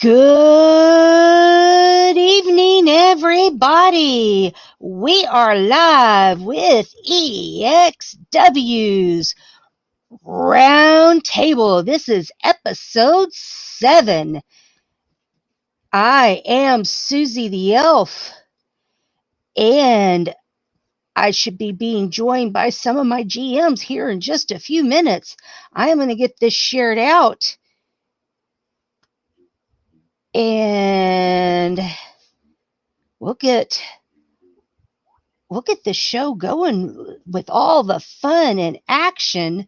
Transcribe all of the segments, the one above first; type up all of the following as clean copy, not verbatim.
Good evening, everybody. We are live with EXW's Roundtable. This is episode 7. I am Suzy the Elf, and I should be being joined by some of my GMs here in just a few minutes. I am going to get this shared out. And we'll get the show going with all the fun and action.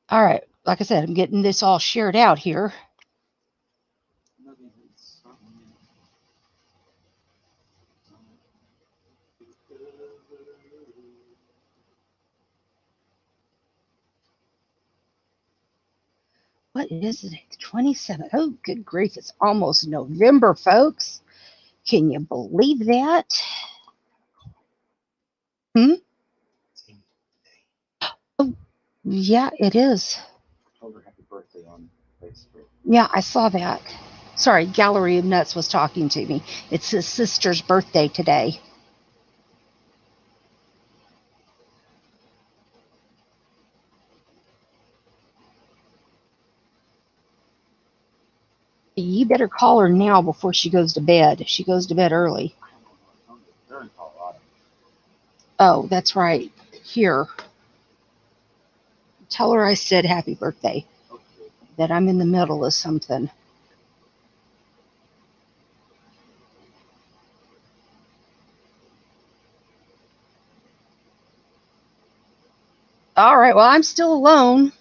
All right, like I said, I'm getting this all shared out here. What is it? 27th. Oh, good grief. It's almost November, folks. Can you believe that? Oh, yeah, it is. Told her happy birthday on Facebook. Yeah, I saw that. Sorry, Gallery of Nuts was talking to me. It's his sister's birthday today. You better call her now before she goes to bed. She goes to bed early. They're in Colorado. Oh, that's right. Here. Tell her I said happy birthday. Okay. That I'm in the middle of something. All right, well, I'm still alone.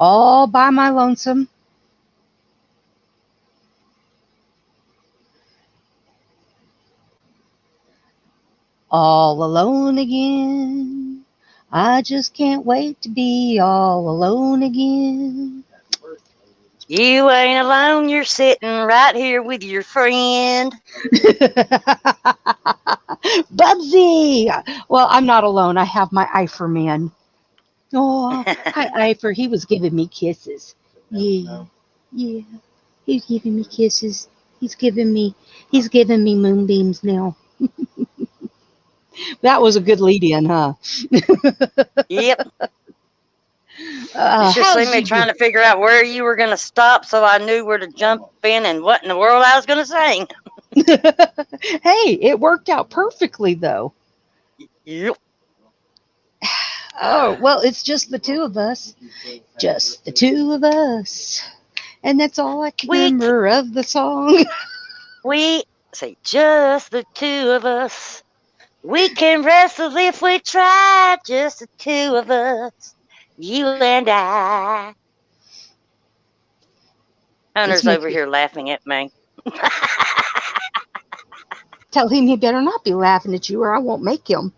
All by my lonesome. All alone again. I just can't wait to be all alone again. You ain't alone. You're sitting right here with your friend. Bubsy! Well, I'm not alone. I have my Eifer man. Oh, hi, Eifer. He was giving me kisses. Yeah. Yeah. He's giving me kisses. He's giving me moonbeams now. That was a good lead-in, huh? Yep. You should see me trying to figure out where you were going to stop so I knew where to jump in and what in the world I was going to sing. Hey, it worked out perfectly, though. Yep. Oh, well, it's just the two of us. Just the two of us. And that's all I can remember of the song. We say just the two of us. We can wrestle if we try. Just the two of us. You and I. Hunter's over here laughing at me. Tell him he better not be laughing at you or I won't make him.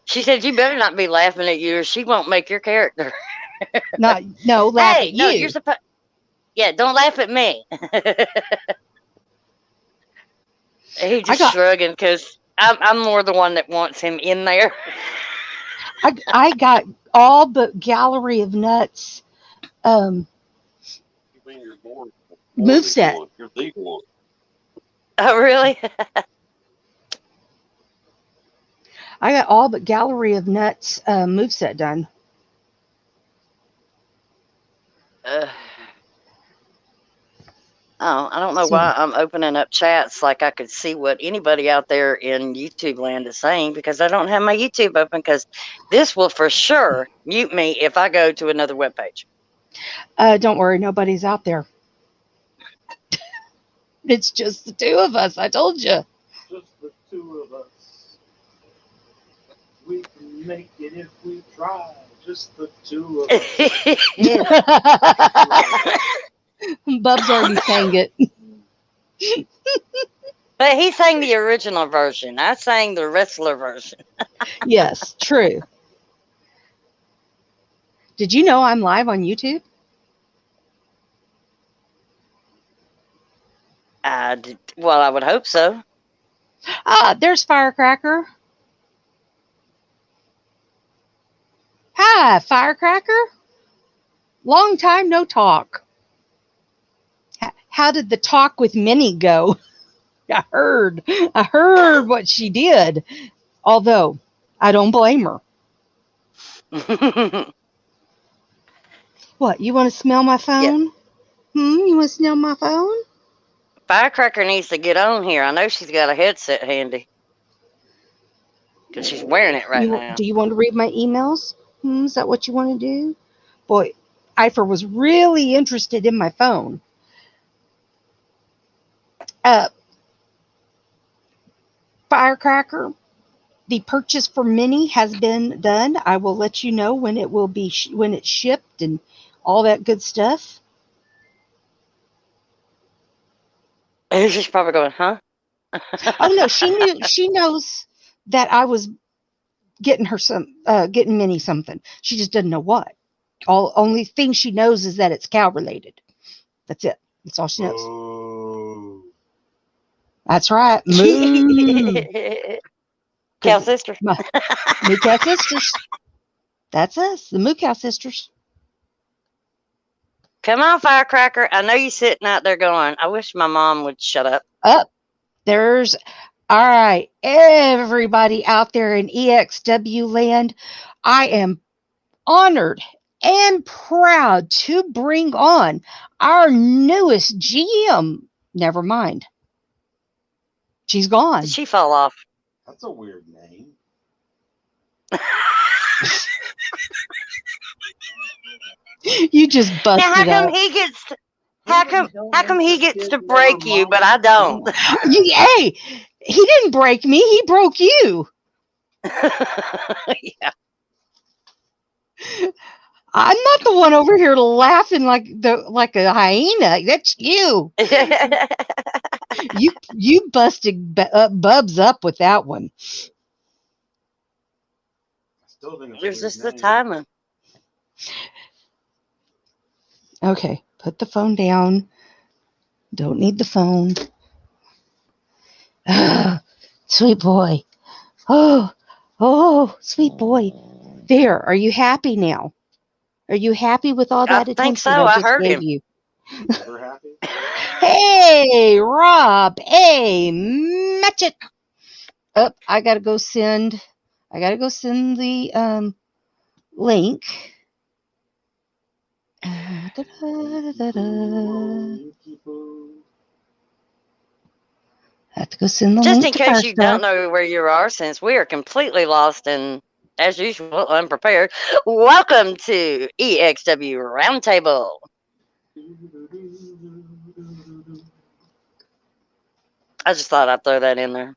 She said, you better not be laughing at you or she won't make your character. No, laugh at you. No, you're supposed. Yeah, don't laugh at me. He just shrugging because I'm more the one that wants him in there. I got all but Gallery of Nuts moveset. You're the one. Oh, really? I got all but Gallery of Nuts moveset done. I don't know why I'm opening up chats like I could see what anybody out there in YouTube land is saying because I don't have my YouTube open because this will for sure mute me if I go to another webpage. Don't worry, nobody's out there. It's just the two of us. I told you. Just the two of us. We can make it if we try. Just the two of us. Bubs already sang it. But he sang the original version. I sang the wrestler version. Yes, true. Did you know I'm live on YouTube? Well, I would hope so. There's Firecracker. Hi, Firecracker. Long time no talk. How did the talk with Minnie go? I heard what she did. Although, I don't blame her. What, you want to smell my phone? Yeah. You want to smell my phone? Firecracker needs to get on here. I know she's got a headset handy. Because she's wearing it right now. Do you want to read my emails? Is that what you want to do? Boy, Eifer was really interested in my phone. Firecracker, the purchase for Minnie has been done. I will let you know when it will be when it's shipped and all that good stuff. She's probably going, huh? Oh no, she knows that I was getting Minnie something. She just doesn't know what. Only thing she knows is that it's cow related. That's it. That's all she knows. Oh. That's right. Moo. Cow sisters. Moo cow sisters. That's us, the Moo cow sisters. Come on, Firecracker. I know you're sitting out there going, I wish my mom would shut up. All right, everybody out there in EXW land, I am honored and proud to bring on our newest GM. Never mind. She's gone. Did she fall off? That's a weird name. You just busted now, how come up. he gets to, how come he gets to break you, but I don't? Hey, he didn't break me. He broke you. Yeah. I'm not the one over here laughing like a hyena. That's you. You busted Bubs up with that one. There's just the timing. Okay, put the phone down. Don't need the phone. Sweet boy. Oh, sweet boy. There, are you happy now? Are you happy with all that attention so. I just heard gave him. you? Never happy? Hey, Rob. Hey, Magic. I gotta go send the link. I have to go send the Just link. in case you don't know where you are, since we are completely lost and, as usual, unprepared, welcome to EXW Roundtable. I just thought I'd throw that in there.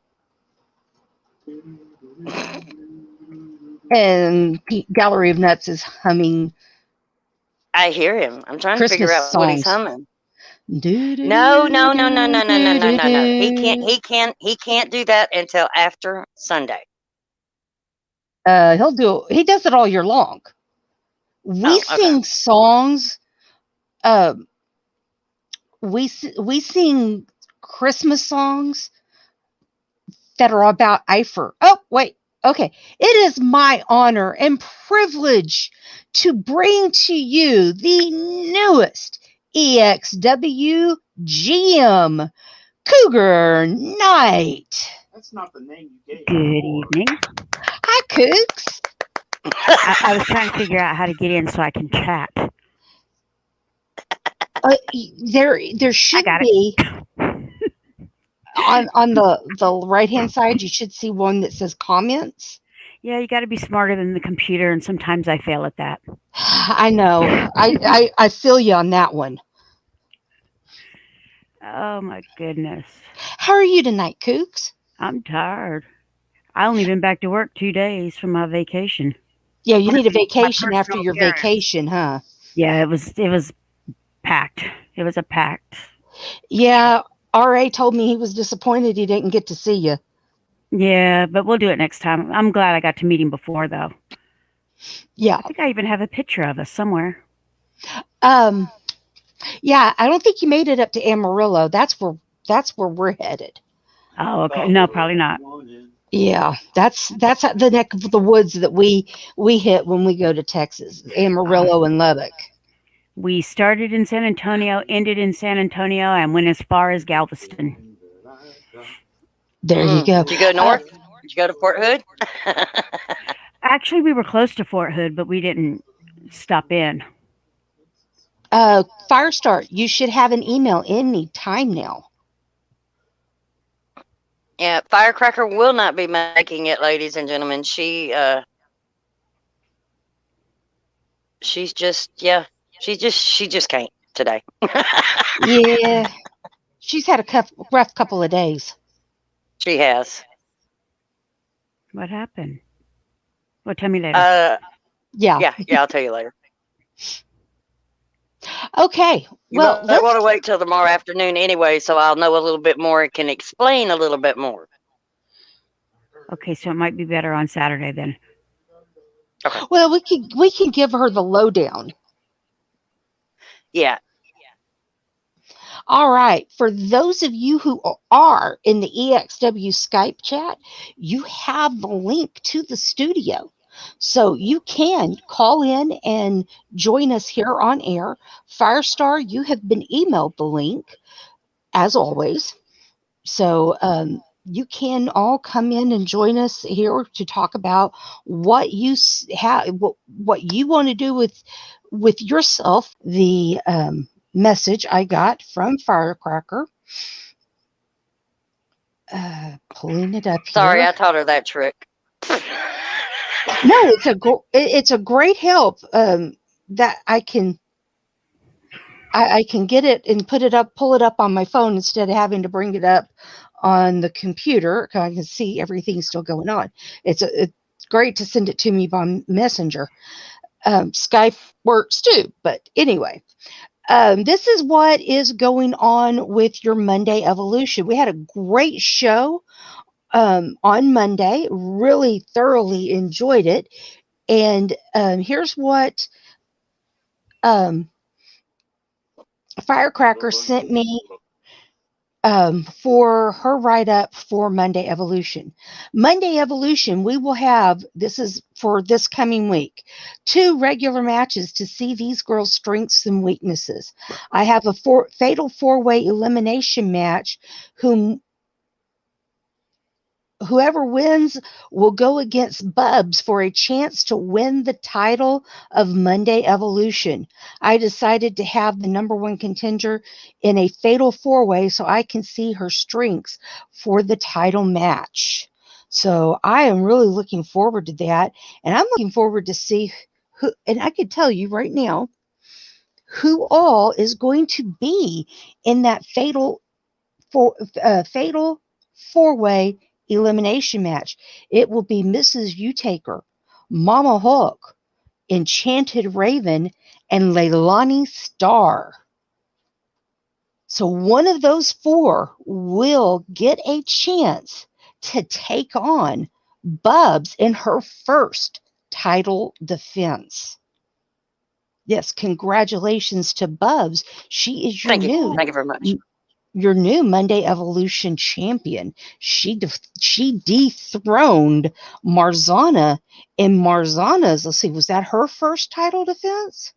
And Gallery of Nuts is humming. I hear him. I'm trying to figure out what he's humming. No. He can't do that until after Sunday. He does it all year long. We sing songs. We sing Christmas songs that are about Eifer. Oh, wait. Okay. It is my honor and privilege to bring to you the newest EXW GM, Cougar Knight. That's not the name you gave. Good evening. Hi, Cougs. I was trying to figure out how to get in so I can chat. There should be on the right hand side. You should see one that says comments. Yeah, you got to be smarter than the computer, and sometimes I fail at that. I know. I feel you on that one. Oh my goodness. How are you tonight, Cougs? I'm tired. I only been back to work 2 days from my vacation. Yeah, you need a vacation after your vacation, huh? Yeah, it was packed. It was a packed. Yeah, RA told me he was disappointed he didn't get to see you. Yeah, but we'll do it next time. I'm glad I got to meet him before, though. Yeah. I think I even have a picture of us somewhere. Yeah, I don't think you made it up to Amarillo. That's where we're headed. Oh, okay. No, probably not. Yeah, that's the neck of the woods that we hit when we go to Texas, Amarillo and Lubbock. We started in San Antonio, ended in San Antonio, and went as far as Galveston. There you go. Did you go north? Did you go to Fort Hood? Actually, we were close to Fort Hood, but we didn't stop in. Firestar, you should have an email any time now. Yeah, Firecracker will not be making it, ladies and gentlemen. She just can't today. Yeah, she's had a rough couple of days. She has. What happened? Well, tell me later. Yeah. I'll tell you later. Okay. You Well, might want to wait till tomorrow afternoon anyway, so I'll know a little bit more and can explain a little bit more. Okay, so it might be better on Saturday then. Okay. Well, we can give her the lowdown. Yeah. All right. For those of you who are in the EXW Skype chat, you have the link to the studio. So you can call in and join us here on air. Firestar, you have been emailed the link, as always. So you can all come in and join us here to talk about what you have, what you want to do with yourself. The message I got from Firecracker. Pulling it up here. Sorry, I taught her that trick. No, it's a great help that I can get it and pull it up on my phone instead of having to bring it up on the computer. I can see everything still going on. It's great to send it to me by Messenger. Skype works too, but anyway. This is what is going on with your Monday evolution. We had a great show on Monday, really thoroughly enjoyed it. And here's what Firecracker sent me for her write-up for Monday Evolution. Monday Evolution, we will have, this is for this coming week, 2 regular matches to see these girls' strengths and weaknesses. I have a fatal 4-way elimination match whoever wins will go against Bubs for a chance to win the title of Monday Evolution. I decided to have the number 1 contender in a fatal 4-way so I can see her strengths for the title match. So I am really looking forward to that. And I'm looking forward to see who, and I can tell you right now, who all is going to be in that fatal 4-way elimination match. It will be Mrs. Utaker, Mama Hook, Enchanted Raven, and Leilani Starr. So one of those 4 will get a chance to take on Bubs in her first title defense. Yes, congratulations to Bubs. She is Thank you very much. Your new Monday Evolution champion. She dethroned Marzana in Marzana's, let's see, was that her first title defense?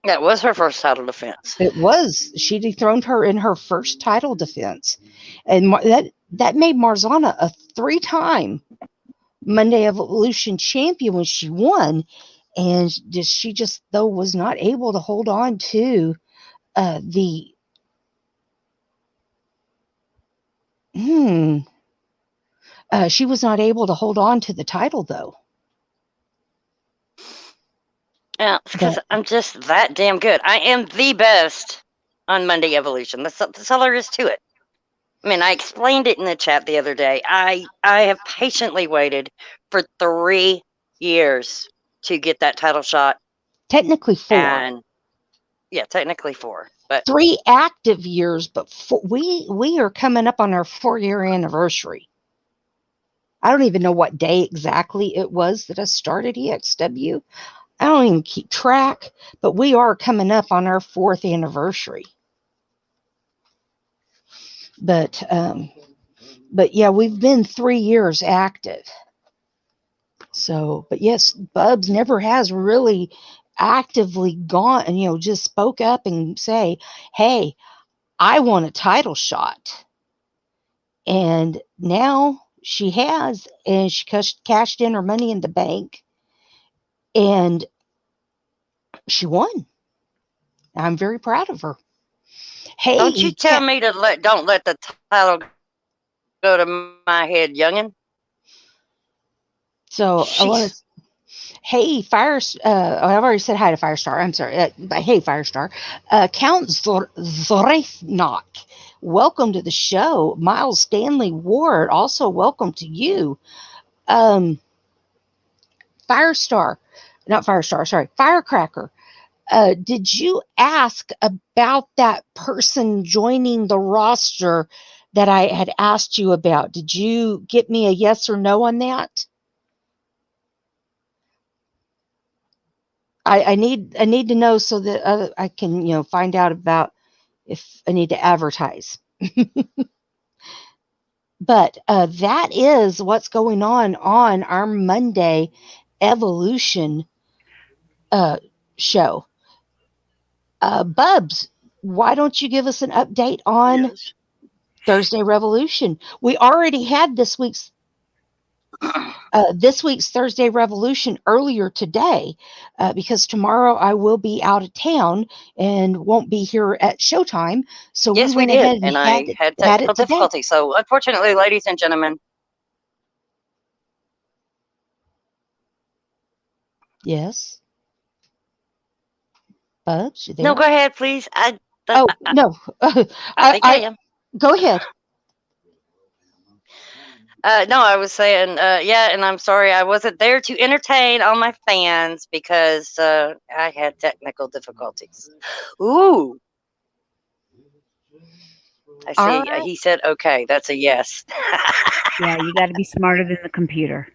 That was her first title defense. It was. She dethroned her in her first title defense. And that made Marzana a 3-time Monday Evolution champion when she won. And she just, though, was not able to hold on to the she was not able to hold on to the title, though. Yeah, because I'm just that damn good. I am the best on Monday Evolution. That's all there is to it. I mean, I explained it in the chat the other day. I have patiently waited for 3 years to get that title shot. Technically 4. And yeah, technically 4. But 3 active years, but we are coming up on our 4-year anniversary. I don't even know what day exactly it was that I started EXW. I don't even keep track, but we are coming up on our 4th anniversary. But But yeah, we've been 3 years active. So, but yes, Bubs never has really actively gone and just spoke up and say, "Hey, I want a title shot." And now she has, and she cashed in her money in the bank, and she won. I'm very proud of her. Don't you Hey, tell me to don't let the title go to my head, youngin'. so I want Jeez. to. Hey, I've already said hi to Firestar. I'm sorry. But hey, Firestar. Count Zorethnok, welcome to the show. Miles Stanley Ward, also welcome to you. Um, Firestar, not Firestar, sorry, Firecracker. Did you ask about that person joining the roster that I had asked you about? Did you get me a yes or no on that? I need to know so that I can find out about if I need to advertise. But that is what's going on our Monday Evolution show. Bubs, why don't you give us an update on Yes. Thursday Revolution? We already had this week's Thursday Revolution earlier today, because tomorrow I will be out of town and won't be here at showtime. So we Yes, we went did, ahead and and I had had it technical today. difficulties. So, unfortunately, ladies and gentlemen. Yes, Bubs, you No, there? go ahead, please. Oh no, I think I I am. go ahead. No, I was saying, yeah, and I'm sorry I wasn't there to entertain all my fans because I had technical difficulties. Ooh, I All see. right, He said, okay, that's a yes. Yeah, you got to be smarter than the computer.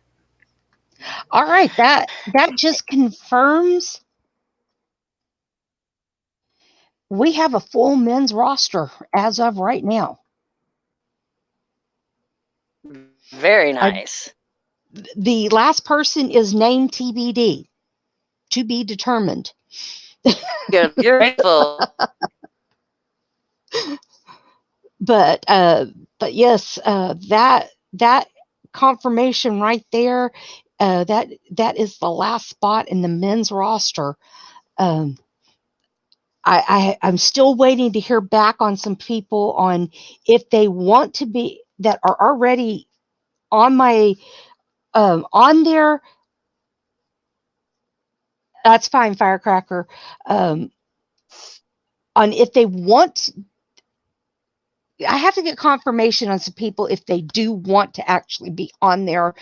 all right. That just confirms we have a full men's roster as of right now. Very nice. The last person is named TBD, to be determined. Good. You're grateful. But yes, that confirmation right there, that is the last spot in the men's roster. Um, I'm still waiting to hear back on some people on if they want to be that are already on my on there. That's fine, Firecracker. On if they want, I have to get confirmation on some people if they do want to actually be on there.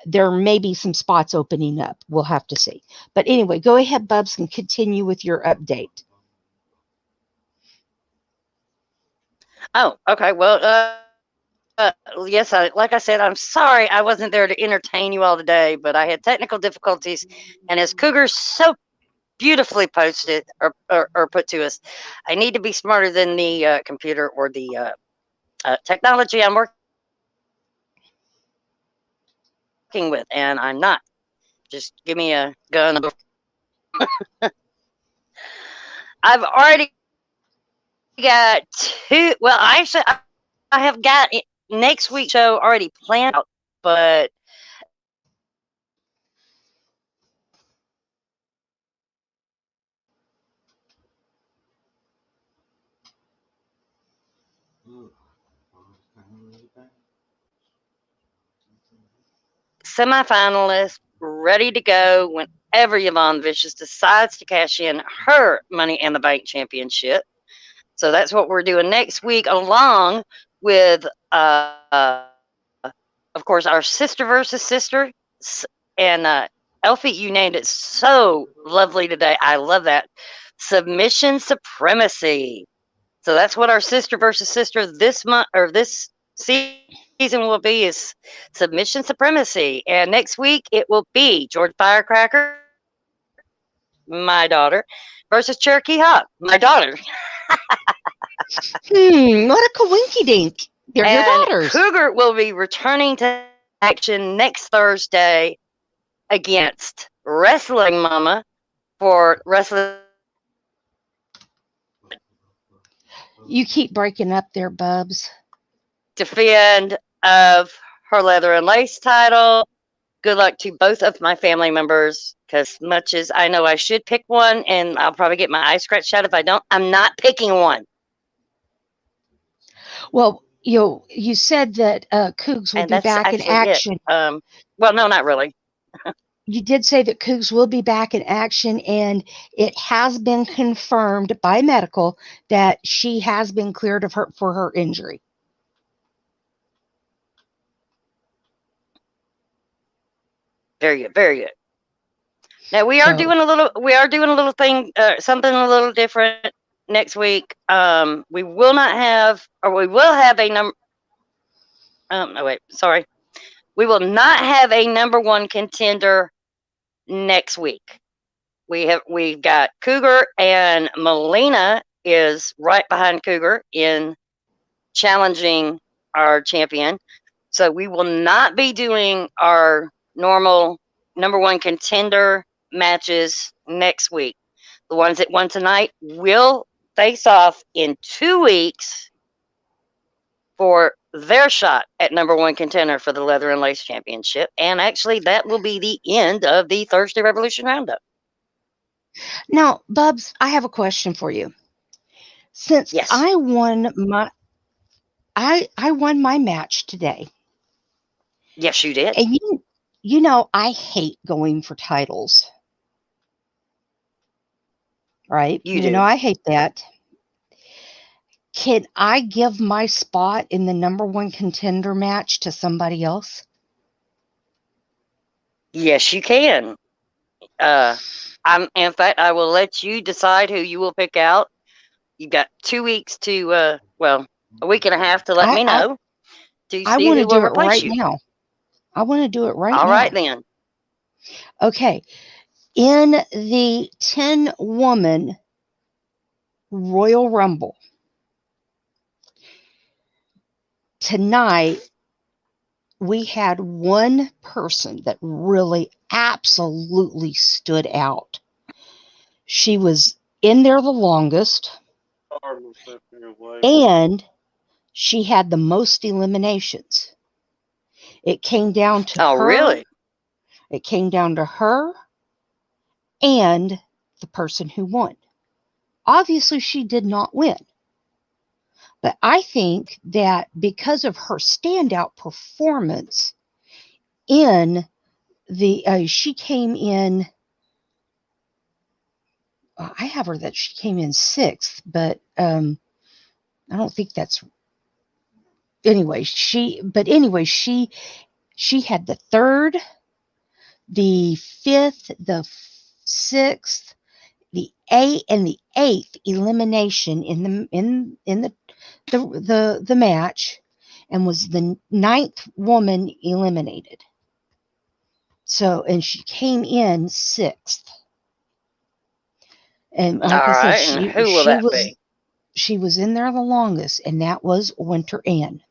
There may be some spots opening up. We'll have to see. But anyway, go ahead, Bubs, and continue with your update. Oh, okay. Well, yes, like I said, I'm sorry I wasn't there to entertain you all today, but I had technical difficulties. And as Cougar's so beautifully posted or put to us, I need to be smarter than the computer or the technology I'm working with, and I'm not. Just give me a gun. I've already got two. Well, actually, I have got next week's show already planned out, but semifinalists ready to go whenever Yvonne Vicious decides to cash in her Money in the Bank championship. So that's what we're doing next week, along with, of course, our sister versus sister. And Elfie, you named it so lovely today. I love that. Submission supremacy. So that's what our sister versus sister this month or this season will be is submission supremacy. And next week it will be George Firecracker, my daughter, versus Cherokee Hawk, my daughter. What a coinky dink. They're your And daughters. Cougar will be returning to action next Thursday against Wrestling Mama for Wrestling. You keep breaking up there, Bubs. Defend of her leather and lace title. Good luck to both of my family members, because much as I know I should pick one, and I'll probably get my eyes scratched out if I don't, I'm not picking one. Well, you said that Cougs will And be that's back in actually action. it. Well, no, not really. You did say that Cougs will be back in action, and it has been confirmed by medical that she has been cleared of for her injury. Very good, very good. Now we are doing a little thing, something a little different next week. We will not have, or we will have a number. No, wait, sorry. We will not have a number one contender next week. We've got Cougar, and Melina is right behind Cougar in challenging our champion. So we will not be doing our normal number one contender matches next week. The ones that won tonight will face off in 2 weeks for their shot at number one contender for the Leather and Lace Championship. And actually, that will be the end of the Thursday Revolution Roundup. Now, Bubs, I have a question for you. Since Yes. I won my match today. Yes, you did. And you know I hate going for titles. Right? You do. I hate that. Can I give my spot in the number one contender match to somebody else? Yes, you can. In fact, I will let you decide who you will pick out. You've got 2 weeks to, a week and a half to let me know to I see want to who will do it replace right you. now. I want to do it right now. All right, then. Okay. In the 10-woman Royal Rumble, tonight, we had one person that really absolutely stood out. She was in there the longest, and she had the most eliminations. It came down to her. Oh, really? It came down to her and the person who won. Obviously, she did not win. But I think that because of her standout performance in she came in, I have her that she came in 6th, but I don't think that's, anyway, she had the 3rd, the 5th, the 6th, the 8th elimination in the match, and was the 9th woman eliminated. So, and she came in 6th. And like I said, and who will that be? She was in there the longest, and that was Winter Ann.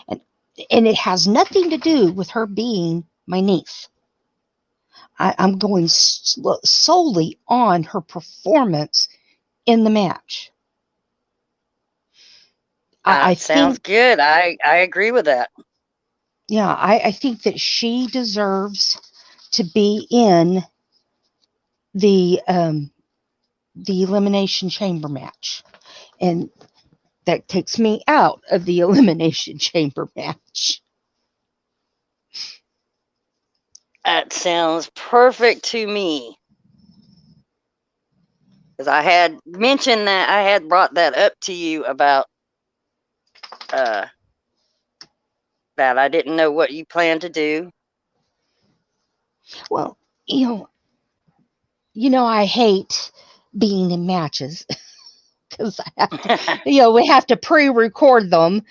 And it has nothing to do with her being my niece. I'm going solely on her performance in the match. I sounds think, good. I agree with that. Yeah, I think that she deserves to be in the Elimination Chamber match. And that takes me out of the Elimination Chamber match. That sounds perfect to me. Because I had mentioned that, I had brought that up to you about that I didn't know what you plan to do. Well, I hate being in matches because I have to, we have to pre-record them.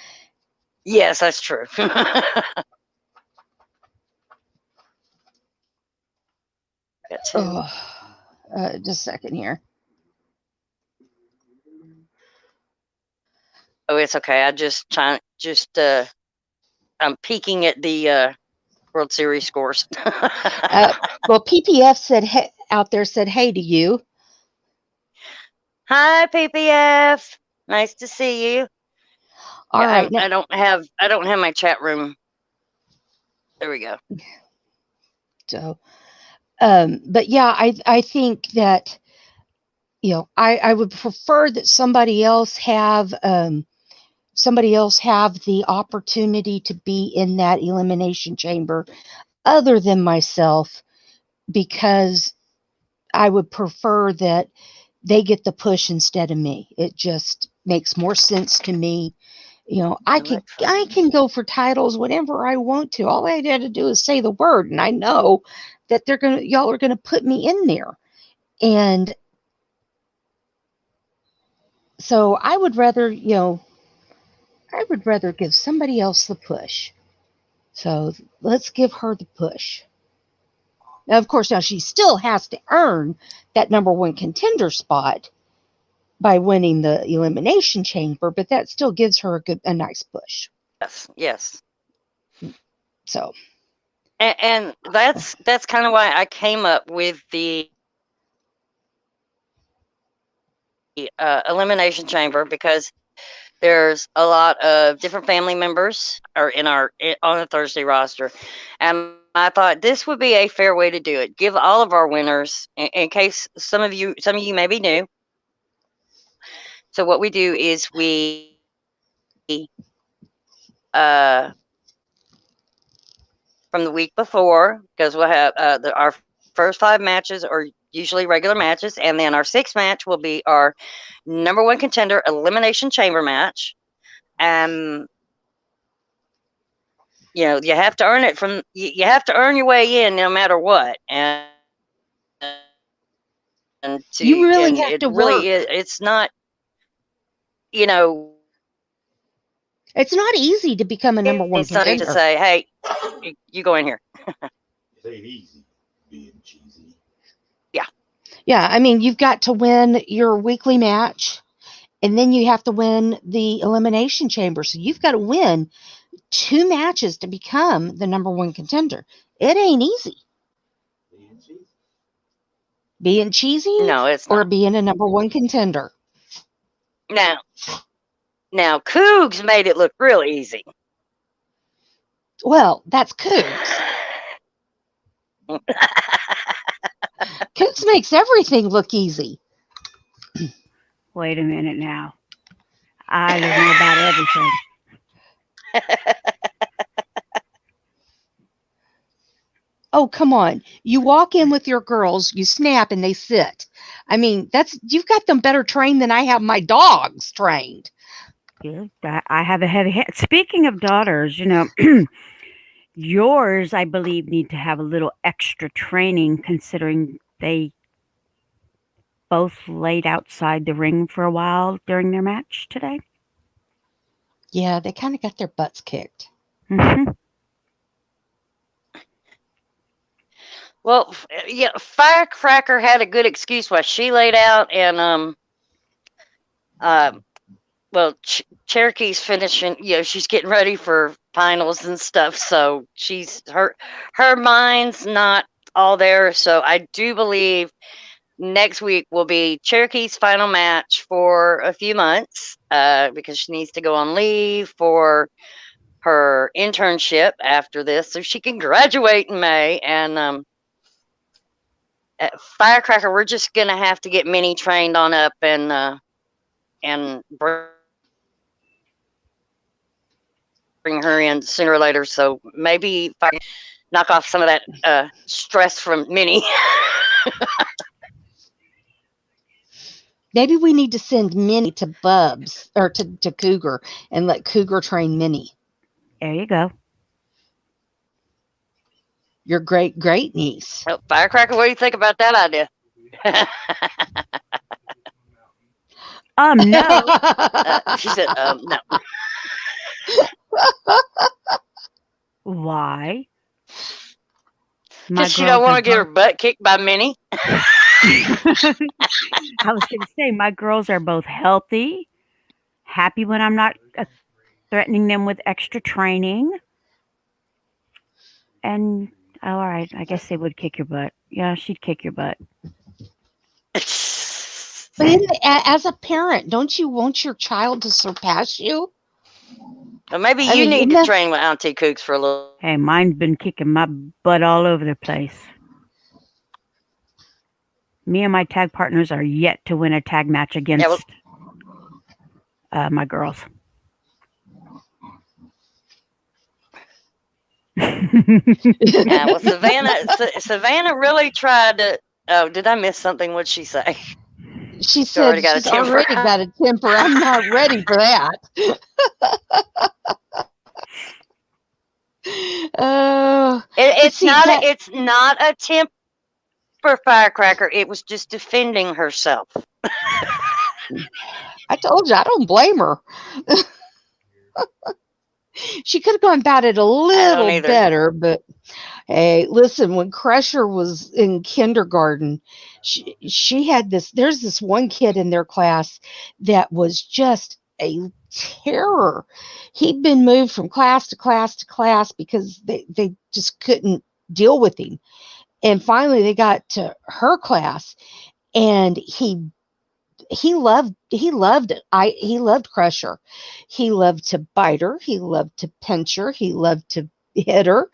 Yes, that's true. Just a second here. Oh, it's okay. I'm peeking at the World Series scores. Well, PPF said out there said hey to you. Hi, PPF. Nice to see you. All right. I don't have my chat room. There we go. So, but yeah, I think that, you know, I would prefer that somebody else have the opportunity to be in that elimination chamber other than myself, because I would prefer that they get the push instead of me. It just makes more sense to me. You know, I can go for titles whenever I want to. All I had to do is say the word, and I know that y'all are gonna put me in there. And so I would rather give somebody else the push. So let's give her the push. Now, of course, she still has to earn that number one contender spot by winning the elimination chamber, but that still gives her a nice push. Yes. So, and that's kind of why I came up with the elimination chamber, because there's a lot of different family members are on the Thursday roster, and I thought this would be a fair way to do it. Give all of our winners, in case some of you may be new. So what we do is we from the week before, because we'll have our first 5 matches are usually regular matches, and then our 6th match will be our number one contender elimination chamber match. You know, you have to earn it you have to earn your way in no matter what. And you really have to work. It's not, you know, it's not easy to become a number one contender. It's not to say, hey, you go in here. It ain't easy being cheesy. Yeah, I mean, you've got to win your weekly match, and then you have to win the elimination chamber. So you've got to win 2 matches to become the number one contender. It ain't easy. Being cheesy? No, it's not. Or being a number one contender? Now, Cougs made it look real easy. Well, that's Cougs. Cougs makes everything look easy. Wait a minute now. I don't know about everything. Oh, come on. You walk in with your girls, you snap, and they sit. I mean, you've got them better trained than I have my dogs trained. Yeah, I have a heavy head. Speaking of daughters, you know, yours, I believe, need to have a little extra training, considering they both laid outside the ring for a while during their match today. Yeah, they kind of got their butts kicked. Mm-hmm. Well, yeah, Firecracker had a good excuse why she laid out, and well, Cherokee's finishing. You know, she's getting ready for finals and stuff, so her mind's not all there. So I do believe next week will be Cherokee's final match for a few months, because she needs to go on leave for her internship after this, so she can graduate in May. And Firecracker, we're just gonna have to get Minnie trained on up and bring her in sooner or later. So maybe if I knock off some of that stress from Minnie. Maybe we need to send Minnie to Bubs or to Cougar and let Cougar train Minnie. There you go. Your great niece. Oh, Firecracker, what do you think about that idea? No. She said, no. Why? Because she don't want to get her butt kicked by Minnie. I was going to say, my girls are both healthy, happy when I'm not threatening them with extra training. And all right, I guess they would kick your butt. Yeah, she'd kick your butt. But as a parent, don't you want your child to surpass you? Well, maybe I you mean, need isn't to that- train with Auntie Kooks for a little. Hey, mine's been kicking my butt all over the place. Me and my tag partners are yet to win a tag match against my girls. Yeah, well, Savannah really tried to. Oh, did I miss something? What'd she say? She She's already said got a she's temper. already got a temper. I'm not ready for that. It's see, not. It's not a temper firecracker. It was just defending herself. I told you, I don't blame her. She could have gone about it a little either. better, but hey, listen, when Crusher was in kindergarten, she had this, there's this one kid in their class that was just a terror. He'd been moved from class to class to class because they just couldn't deal with him. And finally they got to her class, and he loved Crusher. He loved to bite her, he loved to pinch her, he loved to hit her.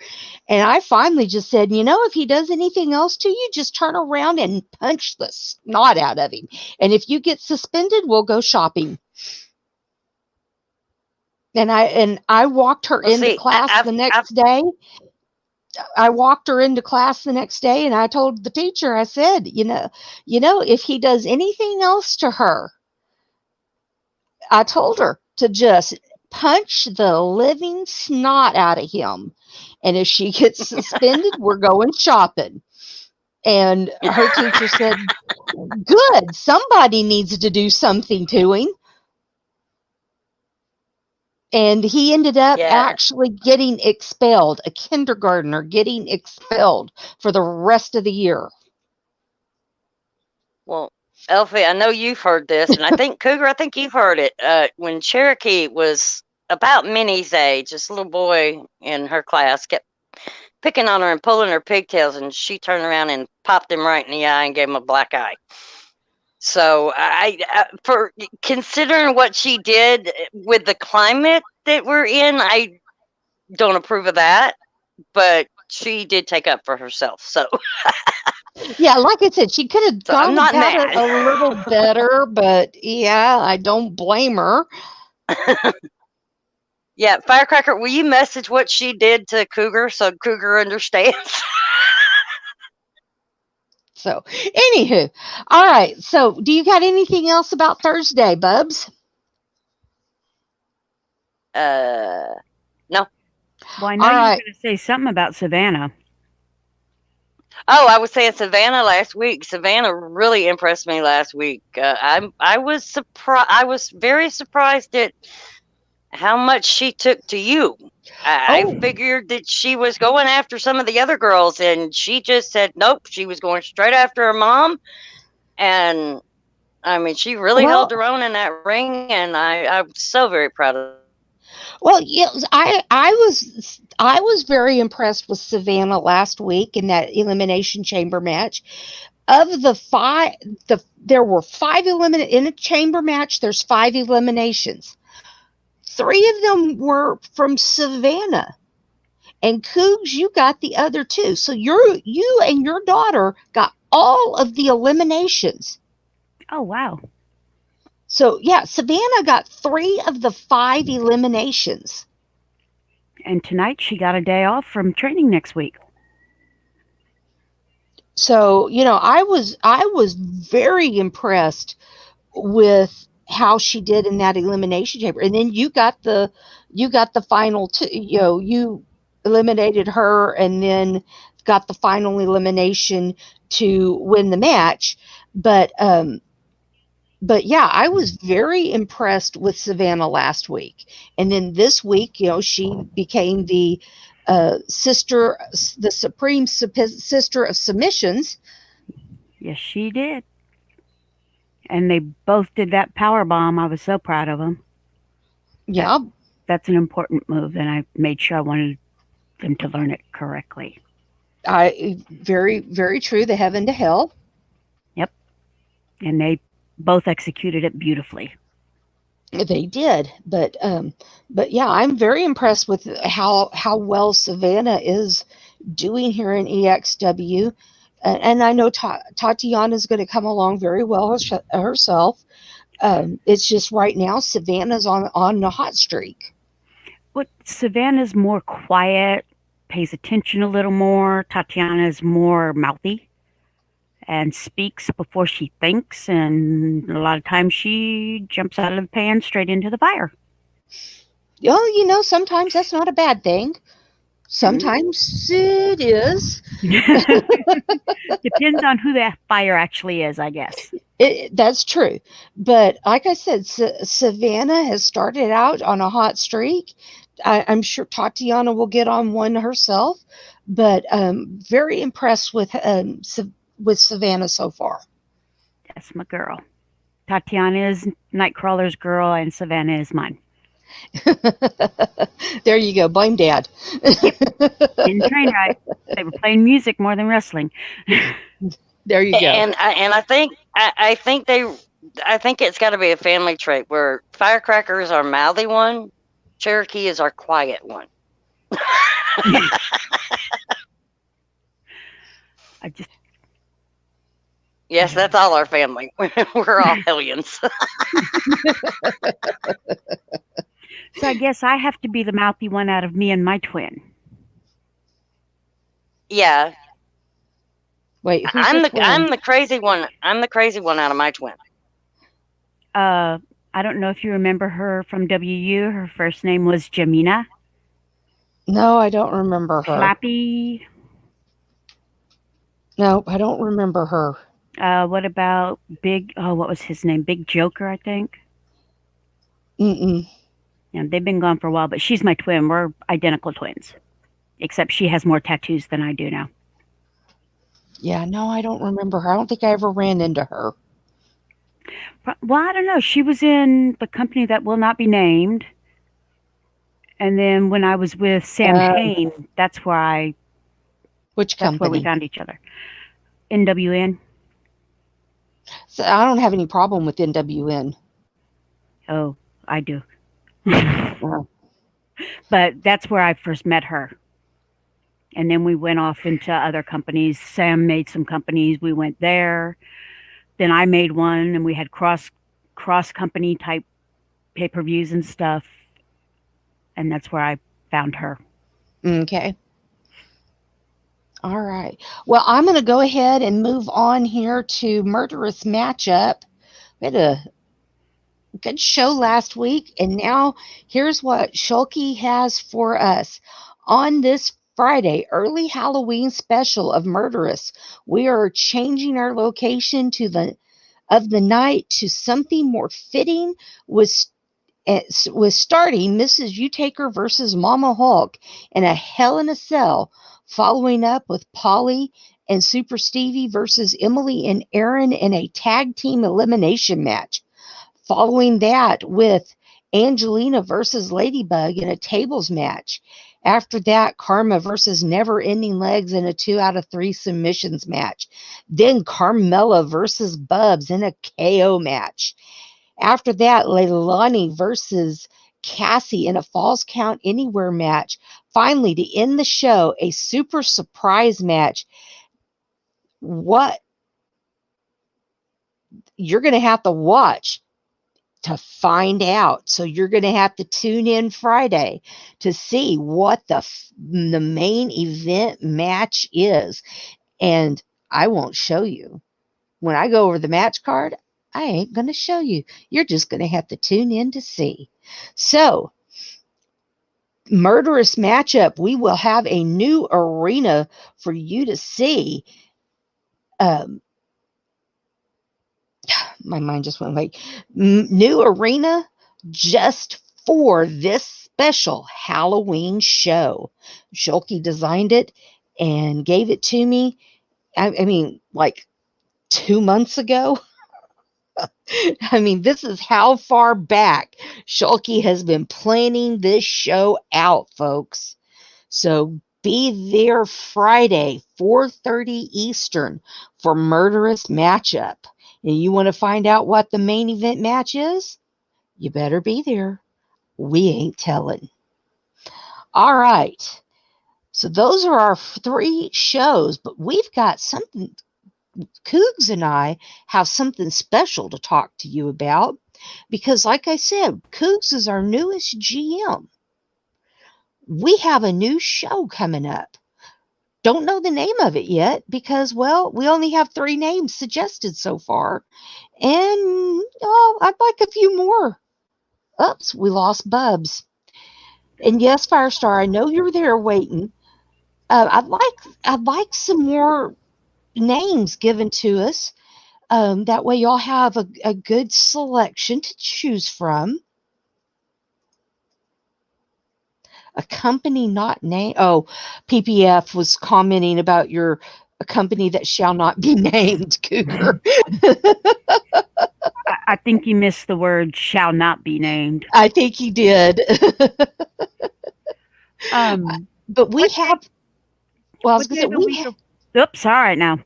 And I finally just said, if he does anything else to you, just turn around and punch the snot out of him. And if you get suspended, we'll go shopping. And I walked her into class the next day. I walked her into class the next day, and I told the teacher, I said, if he does anything else to her, I told her to just punch the living snot out of him. And if she gets suspended, we're going shopping. And her teacher said, good, somebody needs to do something to him. And he ended up actually getting expelled, a kindergartner getting expelled for the rest of the year. Well, Elfie, I know you've heard this, and I think Cougar, I think you've heard it. When Cherokee was about Minnie's age, this little boy in her class kept picking on her and pulling her pigtails, and she turned around and popped him right in the eye and gave him a black eye. So I for considering what she did with the climate that we're in, I don't approve of that, but she did take up for herself. So yeah, like I said, she could have gone about it a little better, but yeah, I don't blame her. Yeah, Firecracker, will you message what she did to Cougar so Cougar understands? So, anywho, all right. So, do you got anything else about Thursday, Bubs? No. Well, I know you were going to say something about Savannah. Oh, I was saying Savannah last week. Savannah really impressed me last week. I was surprised. I was very surprised at how much she took to you. I figured that she was going after some of the other girls, and she just said nope. She was going straight after her mom, and I mean, she really held her own in that ring, and I'm so very proud of her. Well, yes, I was very impressed with Savannah last week in that Elimination Chamber match. Of the five, there were 5 in a chamber match. There's 5 eliminations. 3 of them were from Savannah, and Cougs, you got the other 2. So you and your daughter got all of the eliminations. Oh wow! So yeah, Savannah got 3 of the 5 eliminations. And tonight she got a day off from training next week. So, I was very impressed with how she did in that elimination chamber. And then you got the final 2, you eliminated her and then got the final elimination to win the match. But yeah, I was very impressed with Savannah last week. And then this week, she became the supreme sister of submissions. Yes, she did. And they both did that power bomb. I was so proud of them. Yeah, That's an important move, and I made sure I wanted them to learn it correctly. very, very true. The heaven to hell. Yep. And they both executed it beautifully. They did, but yeah, I'm very impressed with how well Savannah is doing here in EXW, and I know Tatiana's going to come along very well herself. It's just right now Savannah's on the hot streak. But Savannah's more quiet, pays attention a little more. Tatiana's more mouthy and speaks before she thinks, and a lot of times she jumps out of the pan straight into the fire. Well, sometimes that's not a bad thing. Sometimes it is. Depends on who that fire actually is, I guess. That's true. But like I said, Savannah has started out on a hot streak. I'm sure Tatiana will get on one herself, but very impressed with Savannah so far. That's my girl. Tatiana is Nightcrawler's girl, and Savannah is mine. There you go. Blame Dad. Didn't train right. They were playing music more than wrestling. There you go. And I think it's got to be a family trait where Firecracker is our mouthy one, Cherokee is our quiet one. Yes, that's all our family. We're all hellions. So I guess I have to be the mouthy one out of me and my twin. Yeah. Wait, I'm the crazy one. I'm the crazy one out of my twin. I don't know if you remember her from WU. Her first name was Jamina. No, I don't remember her. Flappy. No, I don't remember her. What about what was his name? Big Joker, I think. Mm-mm. Yeah, they've been gone for a while, but she's my twin. We're identical twins, except she has more tattoos than I do now. Yeah, no, I don't remember her. I don't think I ever ran into her. Well, I don't know. She was in the company that will not be named. And then when I was with Sam Hain, that's where Which company? That's where we found each other. NWN. So I don't have any problem with NWN. Oh, I do. But that's where I first met her. And then we went off into other companies. Sam made some companies. We went there. Then I made one, and we had cross company type pay-per-views and stuff. And that's where I found her. Okay. All right. Well, I'm going to go ahead and move on here to Murderous Matchup. We had a good show last week, and now here's what Suhlkie has for us. On this Friday, early Halloween special of Murderous, we are changing our location of the night to something more fitting with starting Mrs. Utaker versus Mama Hulk in a Hell in a Cell, following up with Polly and Super Stevie versus Emily and Aaron in a tag team elimination match. Following that with Angelina versus Ladybug in a tables match. After that, Karma versus Never Ending Legs in a 2 out of 3 submissions match. Then Carmella versus Bubs in a KO match. After that, Leilani versus Cassie in a Falls Count Anywhere match. Finally, to end the show, a super surprise match. What you're going to have to watch to find out. So you're going to have to tune in Friday to see what the main event match is. And I won't show you. When I go over the match card, I ain't going to show you. You're just going to have to tune in to see. So, Murderous Matchup, we will have a new arena for you to see. My mind just went like, new arena just for this special Halloween show. Suhlkie designed it and gave it to me. I mean, like 2 months ago. I mean, this is how far back Suhlkie has been planning this show out, folks. So be there Friday, 4:30 Eastern for Murderous Matchup. And you want to find out what the main event match is? You better be there. We ain't telling. All right. So those are our 3 shows, but we've got something. Cougs and I have something special to talk to you about because, like I said, Cougs is our newest GM. We have a new show coming up. Don't know the name of it yet because, well, we only have 3 names suggested so far. And, I'd like a few more. Oops, we lost Bubs. And yes, Firestar, I know you're there waiting. I'd like some more names given to us. That way y'all have a good selection to choose from. A company not named. Oh, PPF was commenting about a company that shall not be named, Cougar. I think you missed the word "shall not be named." I think he did. But we have. Well, I was going to say Oops, all right now.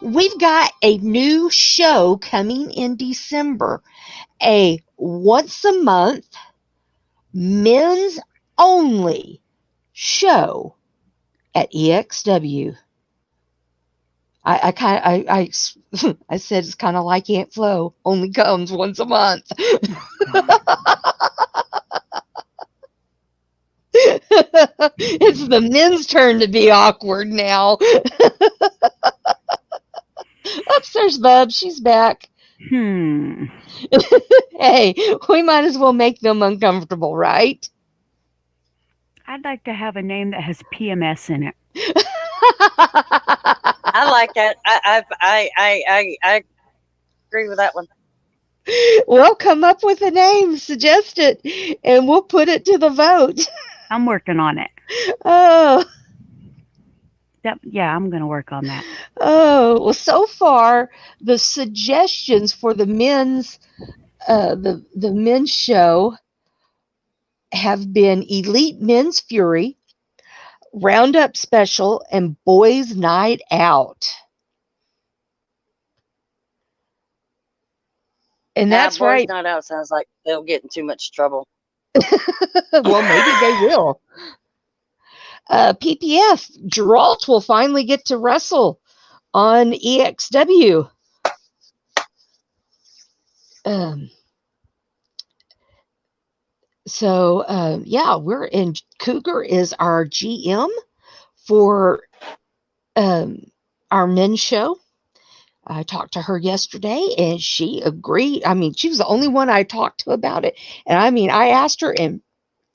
We've got a new show coming in December. A once a month men's only show at EXW. I said it's kind of like Aunt Flo, only comes once a month. It's the men's turn to be awkward now. Upstairs, Bub, she's back. Hey, we might as well make them uncomfortable, right? I'd like to have a name that has PMS in it. I like that. I agree with that one. Well, come up with a name, suggest it, and we'll put it to the vote. I'm working on it. Oh. Yeah, I'm going to work on that. Oh, well, so far the suggestions for the men's the men's show have been EliteMen'sFury, Roundup Special, and Boys Night Out. And that's Boys right. Night Out sounds like they'll get in too much trouble. Well, maybe they will. PPF, Geralt will finally get to wrestle on EXW. We're in. Cougar is our GM for our men's show. I talked to her yesterday and she agreed. I mean, she was the only one I talked to about it. And I mean, I asked her and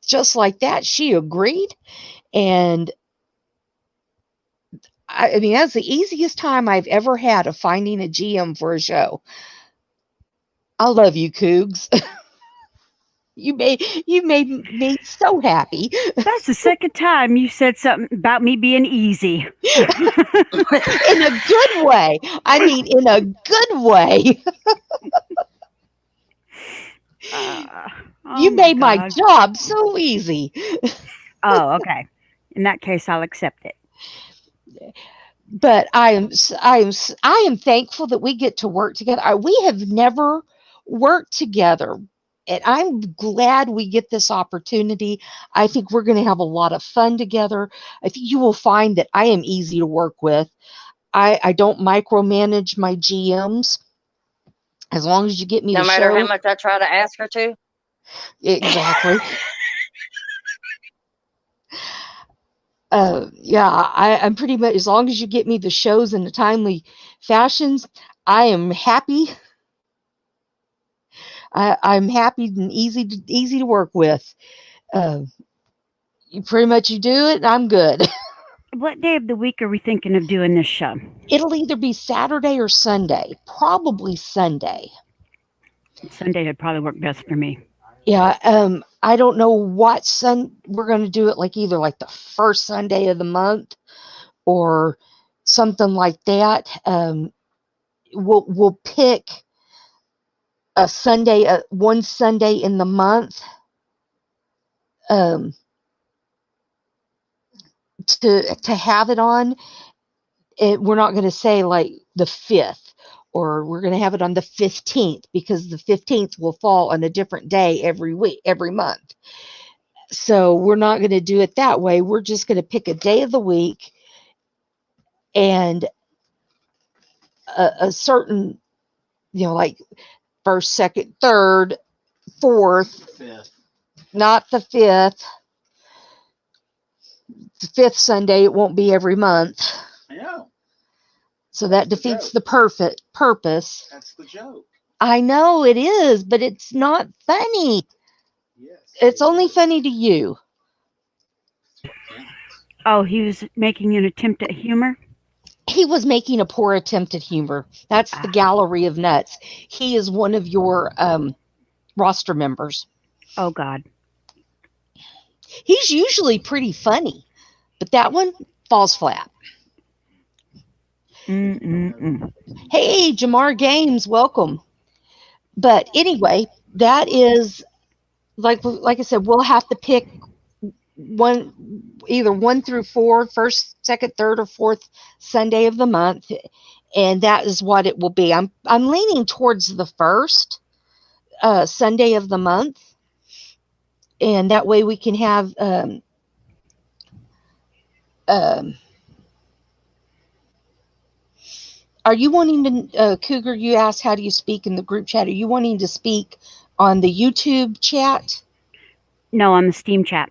just like that, she agreed. And I mean, that's the easiest time I've ever had of finding a GM for a show. I love you, Cougs. You made me so happy. That's the second time you said something about me being easy. In a good way. I mean, in a good way. You made my job so easy. Oh, okay. In that case, I'll accept it. But I am thankful that we get to work together. We have never worked together, and I'm glad we get this opportunity. I think we're going to have a lot of fun together. I think you will find that I am easy to work with. I don't micromanage my GMs. As long as you get me no the matter show. how much I try to ask her to. Exactly. I'm pretty much, as long as you get me the shows in a timely fashions, I am happy. I'm happy and easy to work with. You do it, and I'm good. What day of the week are we thinking of doing this show? It'll either be Saturday or Sunday. Probably Sunday. Sunday would probably work best for me. Yeah. I don't know what we're going to do it either the first Sunday of the month or something like that. we'll pick a Sunday, one Sunday in the month, to have it on. We're not going to say like the 5th, or we're going to have it on the 15th, because the 15th will fall on a different day every week, every month. So we're not going to do it that way. We're just going to pick a day of the week and a certain, like first, second, third, fourth, Fifth. not the 5th. The 5th Sunday, it won't be every month. I know. So that defeats the purpose. That's the joke. I know it is, but it's not funny. Yes. It's only funny to you. Oh, he was making an attempt at humor? He was making a poor attempt at humor. That's the Gallery of Nuts. He is one of your roster members. Oh, God. He's usually pretty funny, but that one falls flat. Hey, Jamar Games, welcome. But anyway, that is, like I said, we'll have to pick either 1 through 4, first, second, third, or fourth Sunday of the month, and that is what it will be. I'm leaning towards the first Sunday of the month, and that way we can have are you wanting to, Cougar, you asked how do you speak in the group chat. Are you wanting to speak on the YouTube chat? No, on the Steam chat.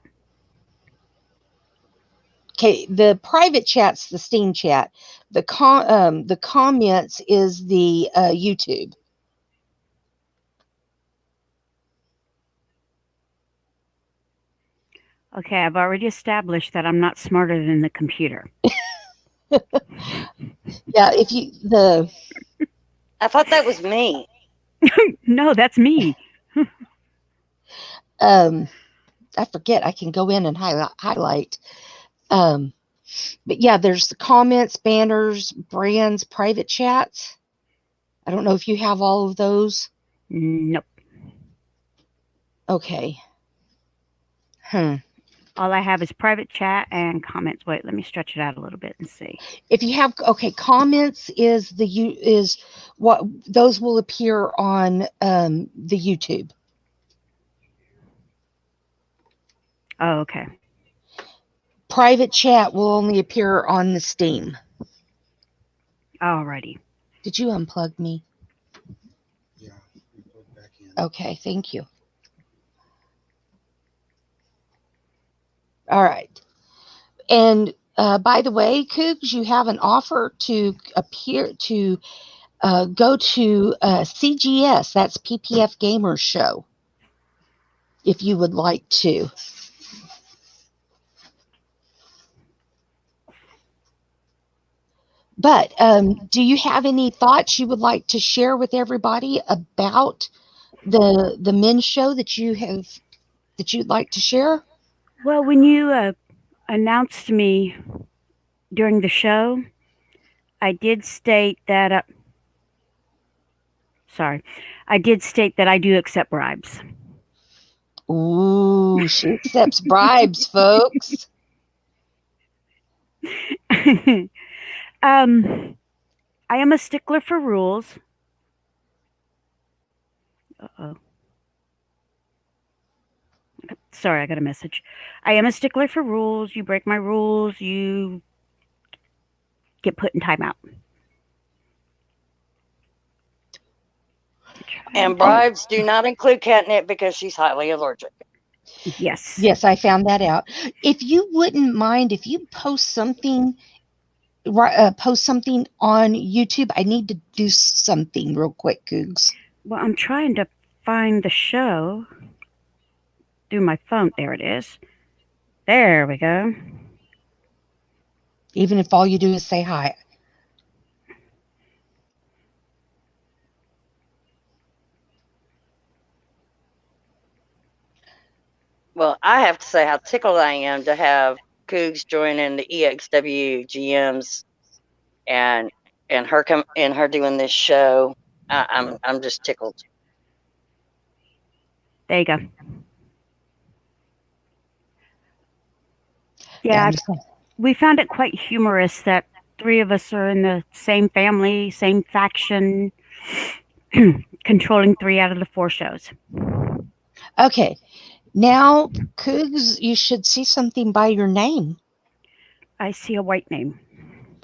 Okay, the private chat's the Steam chat. The comments is the YouTube. Okay, I've already established that I'm not smarter than the computer. Yeah, I thought that was me. No, that's me. I forget, I can go in and highlight. But yeah, there's the comments, banners, brands, private chats. I don't know if you have all of those. Nope. Okay. All I have is private chat and comments. Wait, let me stretch it out a little bit and see. If you have, comments is what those will appear on the YouTube. Oh, okay. Private chat will only appear on the Steam. Alrighty. Did you unplug me? Yeah, we plug back in. Okay, thank you. All right. And by the way, Cougs, you have an offer to go to CGS, that's PPF Gamers Show, if you would like to. But do you have any thoughts you would like to share with everybody about the men's show that you'd like to share? Well, when you announced me during the show, I did state that. I did state that I do accept bribes. Ooh, she accepts bribes, folks. I am a stickler for rules. Uh-oh. Sorry, I got a message. I am a stickler for rules. You break my rules, you get put in timeout. And bribes do not include catnip because she's highly allergic. Yes. Yes, I found that out. If you wouldn't mind, if you post something on YouTube, I need to do something real quick, Cougs. Well, I'm trying to find the show through my phone. There it is. There we go. Even if all you do is say hi. Well, I have to say how tickled I am to have Cougs join in the EXW GMs and and her doing this show, I'm just tickled. There you go. Yeah, we found it quite humorous that 3 of us are in the same family, same faction, controlling 3 out of the 4 shows. Okay. Now, Cougs, you should see something by your name. I see a white name.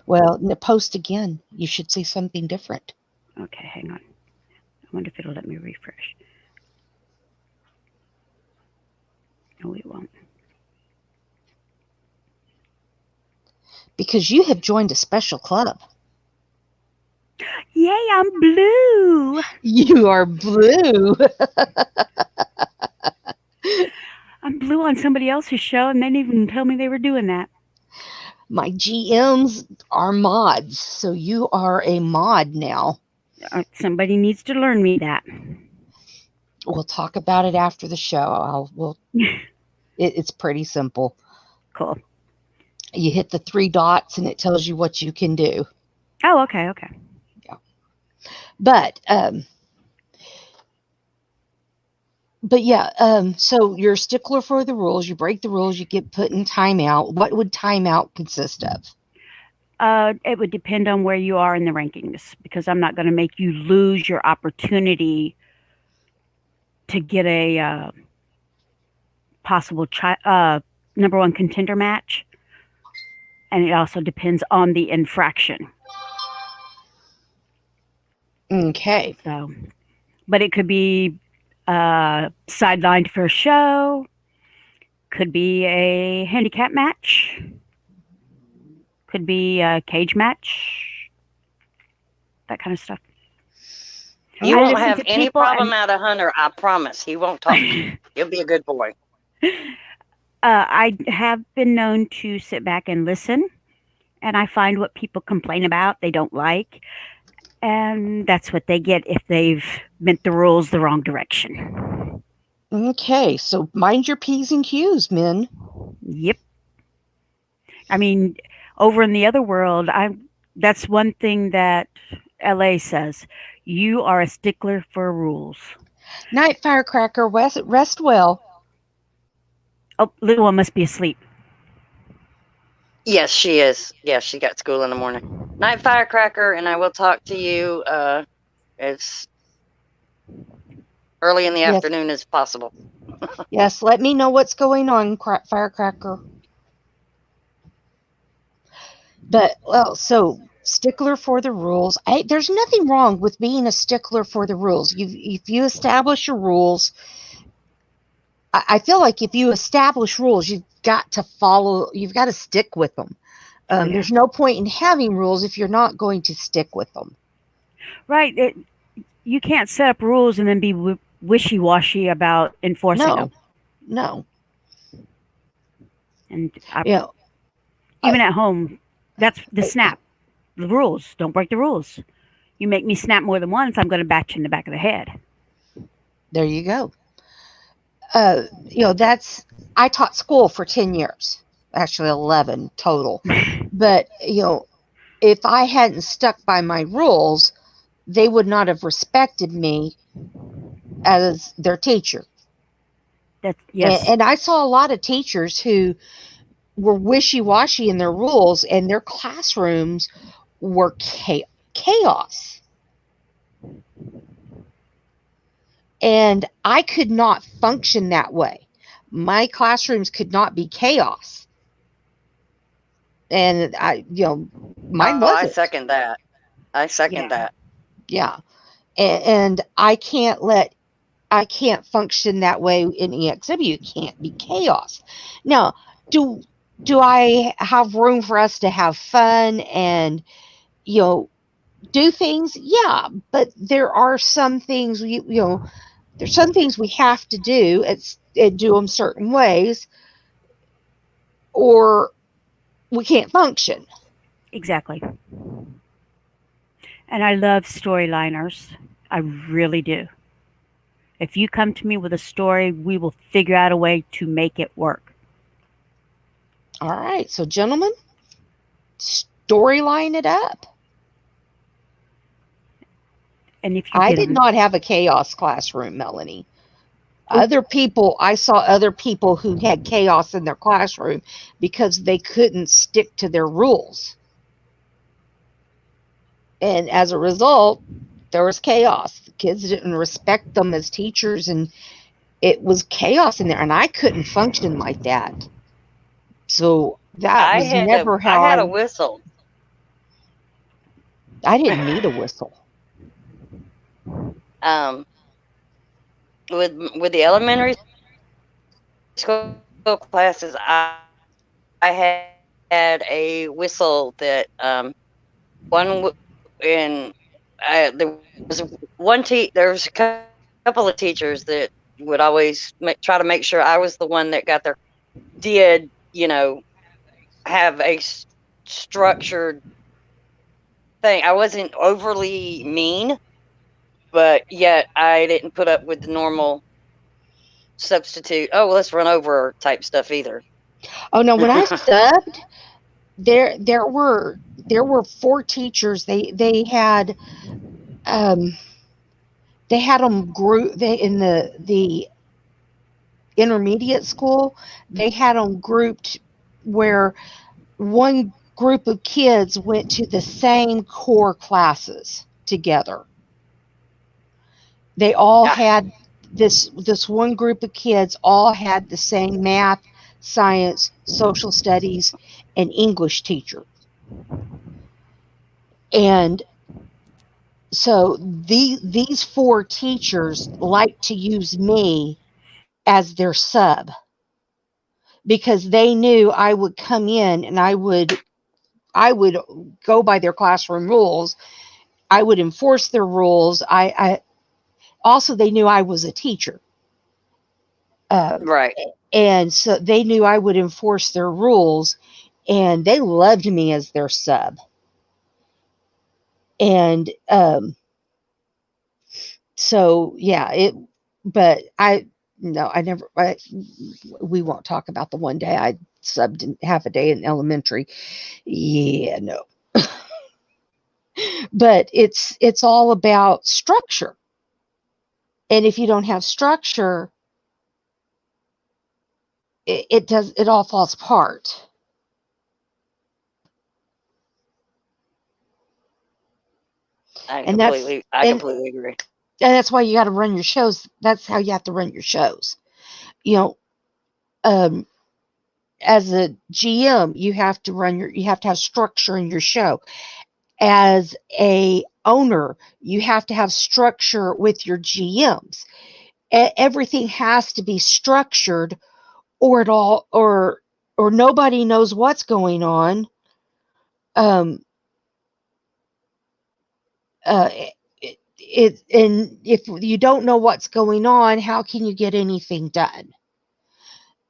Well, post again. You should see something different. Okay, hang on. I wonder if it'll let me refresh. No, it won't. Because you have joined a special club. Yay, I'm blue. You are blue. I'm blue on somebody else's show, and they didn't even tell me they were doing that. My GMs are mods, so you are a mod now. Somebody needs to learn me that. We'll talk about it after the show. It's pretty simple. Cool. You hit the 3 dots, and it tells you what you can do. Oh, okay. Yeah. But yeah, so you're a stickler for the rules. You break the rules, you get put in timeout. What would timeout consist of? It would depend on where you are in the rankings, because I'm not going to make you lose your opportunity to get a possible number 1 contender match. And it also depends on the infraction. Okay. So, but it could be sidelined for a show, could be a handicap match, could be a cage match, that kind of stuff. You won't have any problem out of Hunter, I promise. He won't talk to you. He'll be a good boy. I have been known to sit back and listen, and I find what people complain about they don't like, and that's what they get if they've bent the rules the wrong direction. Okay, so mind your P's and Q's, men. Yep. I mean, over in the other world, that's one thing that LA says. You are a stickler for rules. Night, Firecracker. Rest well. Oh, little one must be asleep. Yes, she is. Yes, she got school in the morning. Night, Firecracker, and I will talk to you as early in the afternoon as possible. Yes, let me know what's going on, Firecracker. But, well, so stickler for the rules. There's nothing wrong with being a stickler for the rules. If you establish your rules, I feel like if you establish rules, you've got to stick with them. There's no point in having rules if you're not going to stick with them. Right. You can't set up rules and then be wishy-washy about enforcing them. No. And even at home, that's the snap. The rules. Don't break the rules. You make me snap more than once, I'm going to bat you in the back of the head. There you go. I taught school for 10 years, actually 11 total. But, if I hadn't stuck by my rules, they would not have respected me as their teacher. Yes. And I saw a lot of teachers who were wishy-washy in their rules, and their classrooms were chaos. And I could not function that way. My classrooms could not be chaos. And mine wasn't. I second that. Yeah. And I can't function that way in EXW. It can't be chaos. Now, do I have room for us to have fun and, do things? Yeah, but there are some things there's some things we have to do and do them certain ways, or we can't function. Exactly. And I love storyliners. I really do. If you come to me with a story, we will figure out a way to make it work. All right. So, gentlemen, storyline it up. And if you I get did them, not have a chaos classroom, Melanie. Oh. I saw other people who had chaos in their classroom because they couldn't stick to their rules. And as a result, there was chaos. The kids didn't respect them as teachers, and it was chaos in there. And I couldn't function like that. So that was never I how had a whistle. I didn't need a whistle. Um, with the elementary school classes, I had a whistle that one and there was there was a couple of teachers that would always try to make sure I was the one that got there, did have a structured thing. I wasn't overly mean, but yet I didn't put up with the normal substitute, oh, let's run over type stuff either. Oh no, when I subbed, there were 4 teachers. Um they had them group they in the intermediate school. They had them grouped where one group of kids went to the same core classes together. They all Ah, had this one group of kids all had the same math, science, social studies, and English teacher. And so these 4 teachers like to use me as their sub because they knew I would come in and I would go by their classroom rules. I would enforce their rules. I also, they knew I was a teacher. right. And so they knew I would enforce their rules, and they loved me as their sub. And so, yeah, but no, I never, we won't talk about the one day I subbed in half a day in elementary. Yeah, no. But it's all about structure. And if you don't have structure, it all falls apart. And that's I and completely agree. and that's why you got to run your shows. That's how you have to run your shows. You know, um, as a GM, you have to have structure in your show. As a owner, you have to have structure with your GMs. Everything has to be structured, or it all, or nobody knows what's going on. Um, uh, and if you don't know what's going on, how can you get anything done?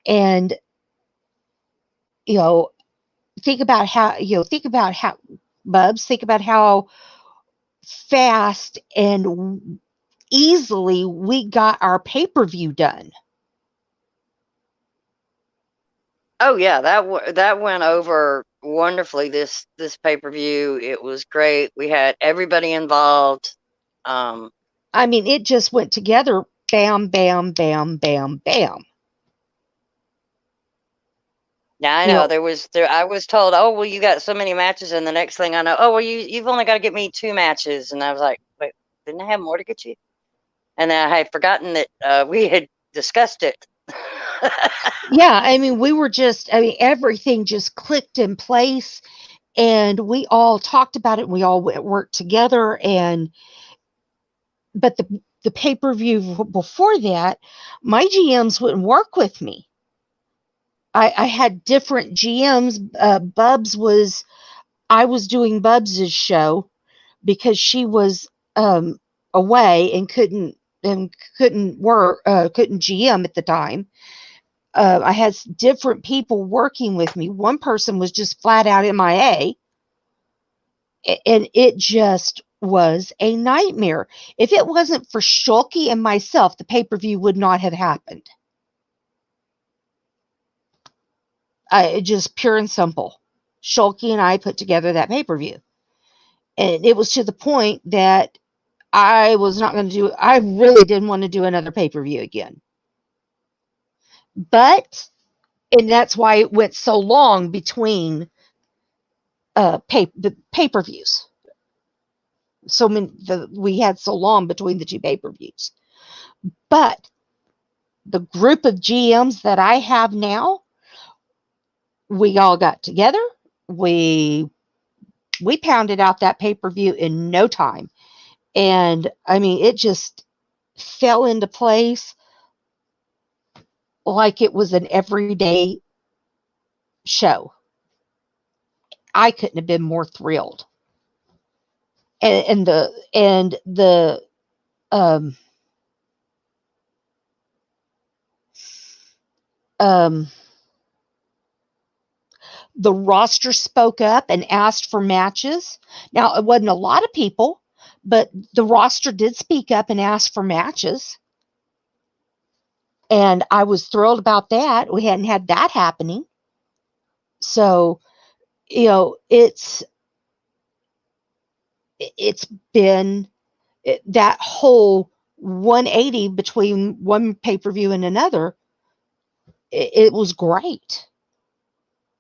And you know, think about how Bubs, think about how fast and easily we got our pay-per-view done. Oh yeah, that went over wonderfully. This pay per view, it was great. We had everybody involved. I mean, it just went together, bam, bam, bam, bam, bam. Yeah, I You know know, there. I was told, oh well, you got so many matches, and the next thing I know, oh well, you've only got to get me 2 matches, and I was like, wait, didn't I have more to get you? And then I had forgotten that we had discussed it. yeah, I mean, everything just clicked in place, and we all talked about it. We all worked together, but the pay-per-view before that, my GMs wouldn't work with me. I had different GMs. I was doing Bubs's show because she was away and couldn't GM at the time. I had different people working with me. One person was just flat out MIA, and it just was a nightmare. If it wasn't for Suhlkie and myself, the pay-per-view would not have happened. Just pure and simple. Suhlkie and I put together that pay-per-view. And it was to the point that I was not going to do. I really didn't want to do another pay-per-view again. But, and that's why it went so long between the pay-per-views. So many, we had so long between the two pay-per-views. But the group of GMs that I have now, we all got together. We pounded out that pay-per-view in no time. And I mean, it just fell into place like it was an everyday show. I couldn't have been more thrilled. And the um um the roster spoke up and asked for matches. Now, it wasn't a lot of people, but the roster did speak up and ask for matches. And I was thrilled about that. We hadn't had that happening. So, it's been that whole 180 between one pay-per-view and another. It was great.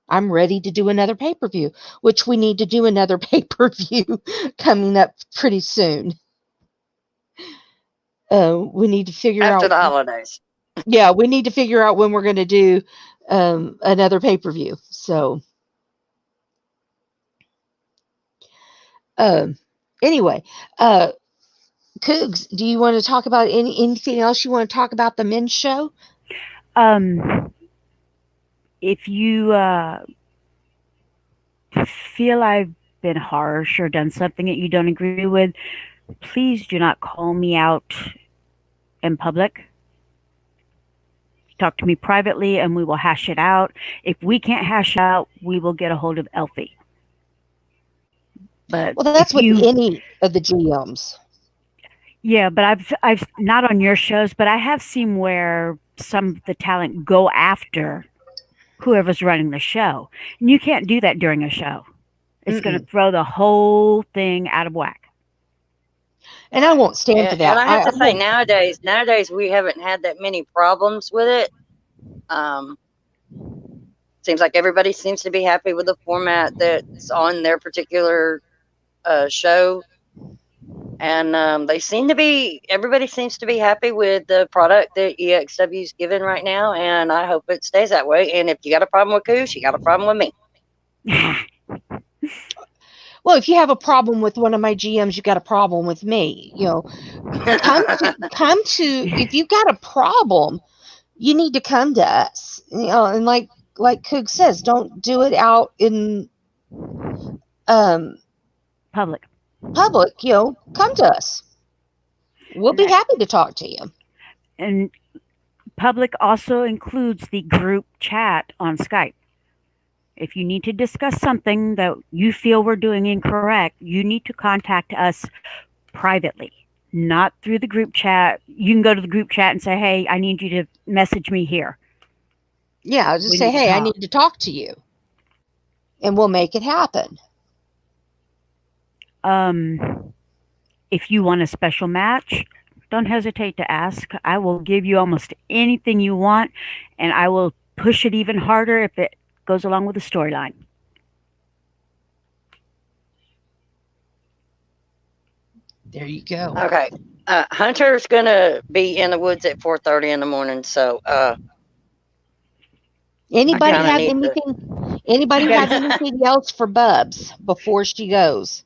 I'm ready to do another pay-per-view, which we need to do another pay-per-view coming up pretty soon. We need to figure After out. the holidays. Yeah, we need to figure out when we're going to do another pay-per-view. So, anyway, Cougs, do you want to talk about anything else you want to talk about the men's show? If you feel I've been harsh or done something that you don't agree with, please do not call me out in public. Talk to me privately and we will hash it out. If we can't hash out, we will get a hold of Elfie. But well, that's with any of the GMs. Yeah, but I've not on your shows, but I have seen where some of the talent go after whoever's running the show. And you can't do that during a show. It's going to throw the whole thing out of whack. And I won't stand for that. And I have to say, nowadays we haven't had that many problems with it. Seems like everybody seems to be happy with the format that's on their particular show. And everybody seems to be happy with the product that EXW is giving right now. And I hope it stays that way. And if you got a problem with Koosh, you got a problem with me. Well, if you have a problem with one of my GMs, you got a problem with me. Come to if you got a problem, you need to come to us. And like Coog says, don't do it out in public. Come to us. We'll be happy to talk to you. And public also includes the group chat on Skype. If you need to discuss something that you feel we're doing incorrect, you need to contact us privately, not through the group chat. You can go to the group chat and say, hey, I need you to message me here. Yeah, I'll just say, hey, I need to talk to you. And we'll make it happen. If you want a special match, don't hesitate to ask. I will give you almost anything you want, and I will push it even harder if it goes along with the storyline. There you go. Okay. Hunter's going to be in the woods at 4:30 in the morning, so Anybody have anything else for Bubs before she goes?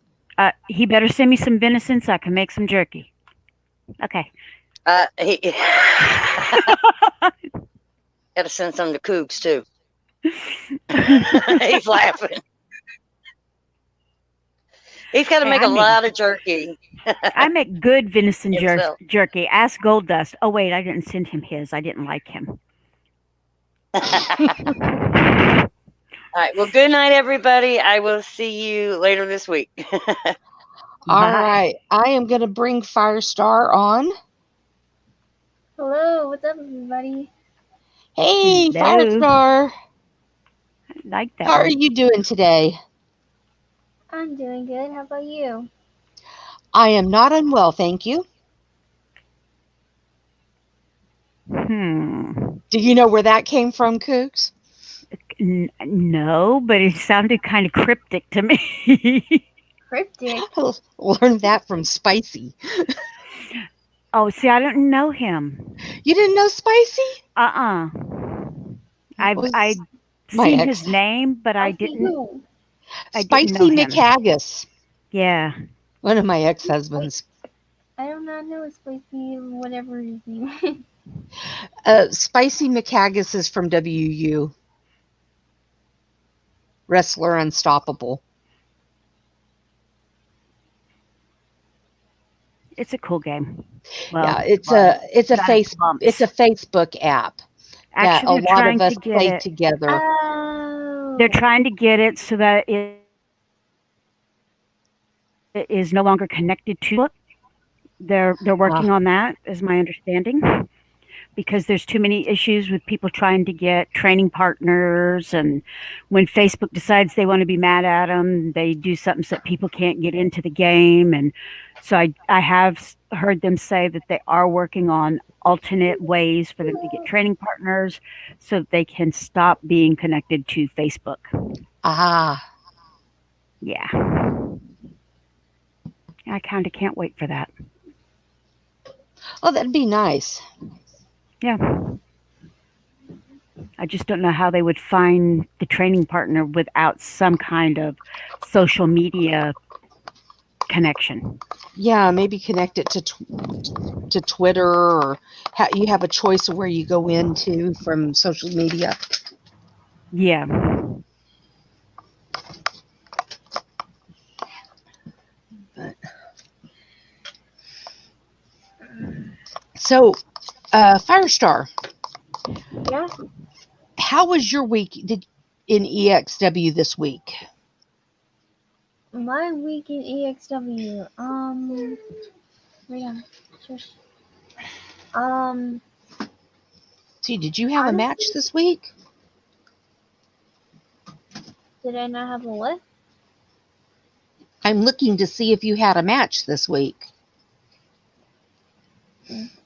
He better send me some venison so I can make some jerky. Okay. He gotta send some to Cougs too. He's laughing. He's got to make a lot of jerky. I make good venison jerky. Ask Goldust. Oh wait, I didn't send him his. I didn't like him. All right. Well, good night, everybody. I will see you later this week. All right. I am going to bring Firestar on. Hello. What's up, everybody? Hey, Hello. Firestar. I like that. How are you doing today? I'm doing good. How about you? I am not unwell, thank you. Do you know where that came from, Cougs? No, but it sounded kind of cryptic to me. Cryptic. Learned that from Spicy. Oh, see, I don't know him. You didn't know Spicy? I've my seen ex. his name, but I didn't know Spicy him. McHaggis. Yeah. One of my ex-husbands. I do not know a Spicy whatever his name is. Spicy McHaggis is from WU. Wrestler Unstoppable. It's a cool game. Well, yeah, it's a Facebook app. Actually, that a lot of us play together. Oh. They're trying to get it so that it is no longer connected to it. They're working on that, is my understanding, because there's too many issues with people trying to get training partners, and when Facebook decides they want to be mad at them, they do something so that people can't get into the game. And so I have heard them say that they are working on alternate ways for them to get training partners so that they can stop being connected to Facebook. Yeah. I kind of can't wait for that. Oh, that'd be nice. Yeah. I just don't know how they would find the training partner without some kind of social media connection. Yeah, maybe connect it to Twitter, or you have a choice of where you go into from social media. Yeah. But, so, Firestar. Yeah. How was your week in EXW this week? My week in EXW. See, did you have a match this week? Did I not have a what? I'm looking to see if you had a match this week.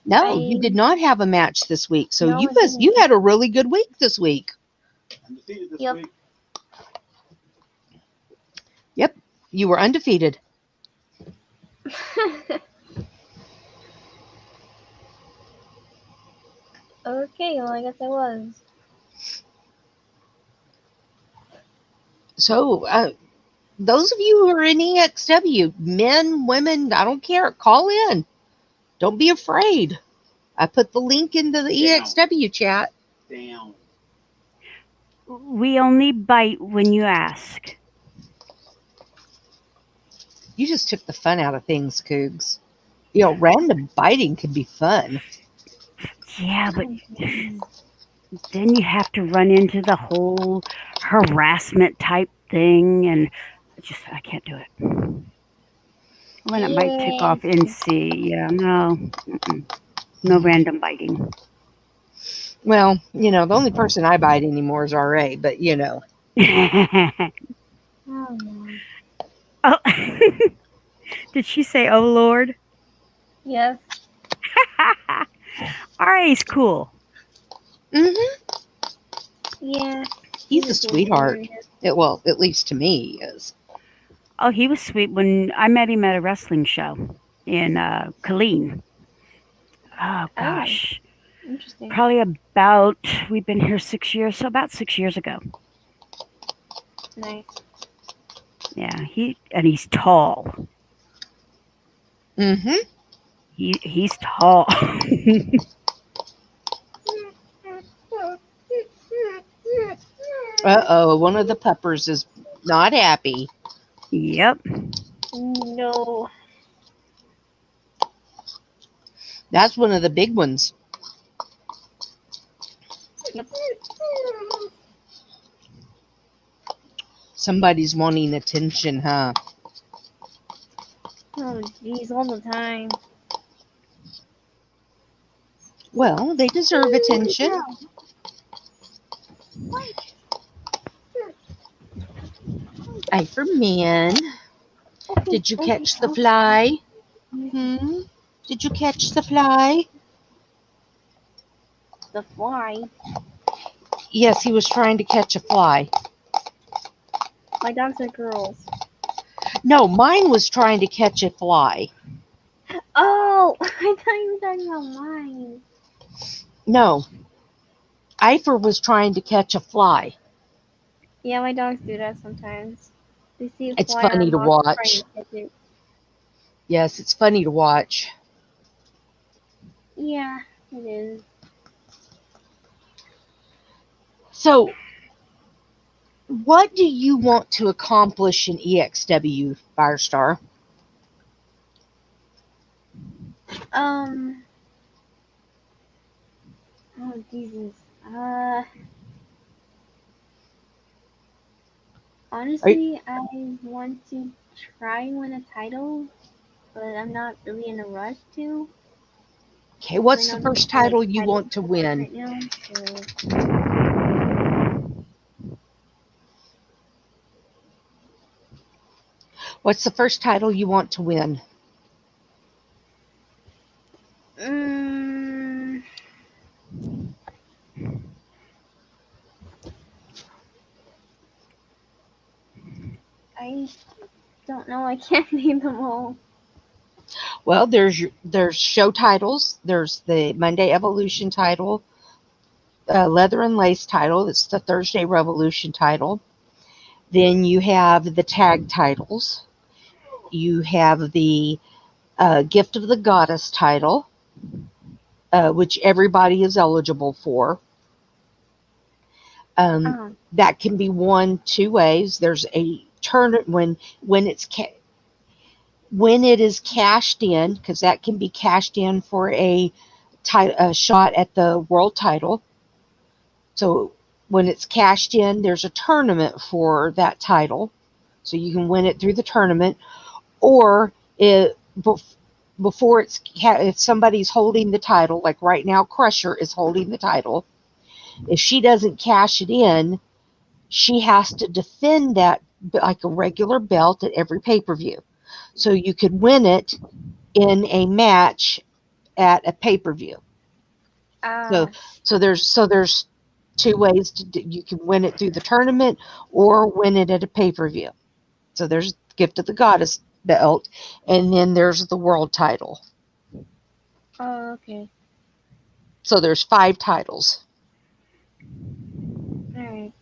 No, you did not have a match this week. So No, you had a really good week this week. Undefeated this Yep. week. Yep, you were undefeated. Okay, well, I guess I was. So, those of you who are in EXW, men, women, I don't care, call in. Don't be afraid. I put the link into the EXW chat. Damn. We only bite when you ask. You just took the fun out of things, Cougs. You know, random biting can be fun. Yeah, but then you have to run into the whole harassment type thing, and I can't do it. When it might tick off NC. Yeah, no. No random biting. Well, you know, the only person I bite anymore is RA, but you know. Oh. Did she say, "Oh Lord"? Yes. RA's cool. Yeah. He's a sweetheart. Well, at least to me, he is. Oh, he was sweet when I met him at a wrestling show in Killeen. Oh, gosh. Oh, interesting. Probably we've been here 6 years, so about 6 years ago. Nice. Yeah, he's tall. He's tall. Uh-oh, one of the puppers is not happy. Yep. No. That's one of the big ones. Yep. Somebody's wanting attention, huh? Oh, geez, all the time. Well, they deserve attention. Hey, for men. Did you catch the fly? Did you catch the fly? The fly. Yes, he was trying to catch a fly. My dogs are girls. No, mine was trying to catch a fly. Oh, I thought you were talking about mine. No, Eifer was trying to catch a fly. Yeah, my dogs do that sometimes. They see a It's fly or funny a to mouse trying watch. to catch it. Yes, it's funny to watch. Yeah, it is. So, what do you want to accomplish in EXW, Firestar? Oh Jesus. Honestly, I want to try and win a title, but I'm not really in a rush to. Okay, what's I the know first there's title you title want to wars win? right now, so What's the first title you want to win? I don't know. I can't name them all. Well, there's show titles. There's the Monday Evolution title, Leather and Lace title. It's the Thursday Revolution title. Then you have the tag titles. You have the Gift of the Goddess title, which everybody is eligible for. That can be won two ways. There's a tournament when it is cashed in, because that can be cashed in for a shot at the world title. So when it's cashed in, there's a tournament for that title, so you can win it through the tournament. Or before if somebody's holding the title, like right now Crusher is holding the title, if she doesn't cash it in, she has to defend that like a regular belt at every pay-per-view. So you could win it in a match at a pay-per-view. So there's two ways you can win it through the tournament or win it at a pay-per-view. So there's Gift of the Goddess belt, and then there's the world title. Oh, okay. So there's 5 titles. All right.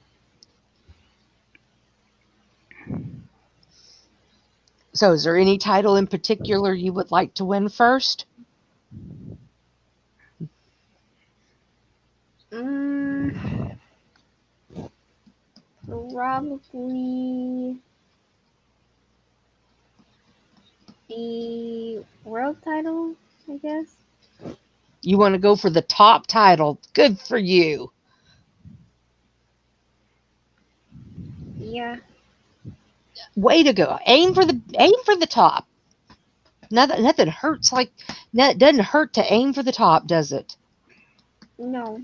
So is there any title in particular you would like to win first? Probably the world title, I guess. You want to go for the top title. Good for you. Yeah. Way to go. Aim for the top. Nothing hurts like it doesn't hurt to aim for the top, does it? No.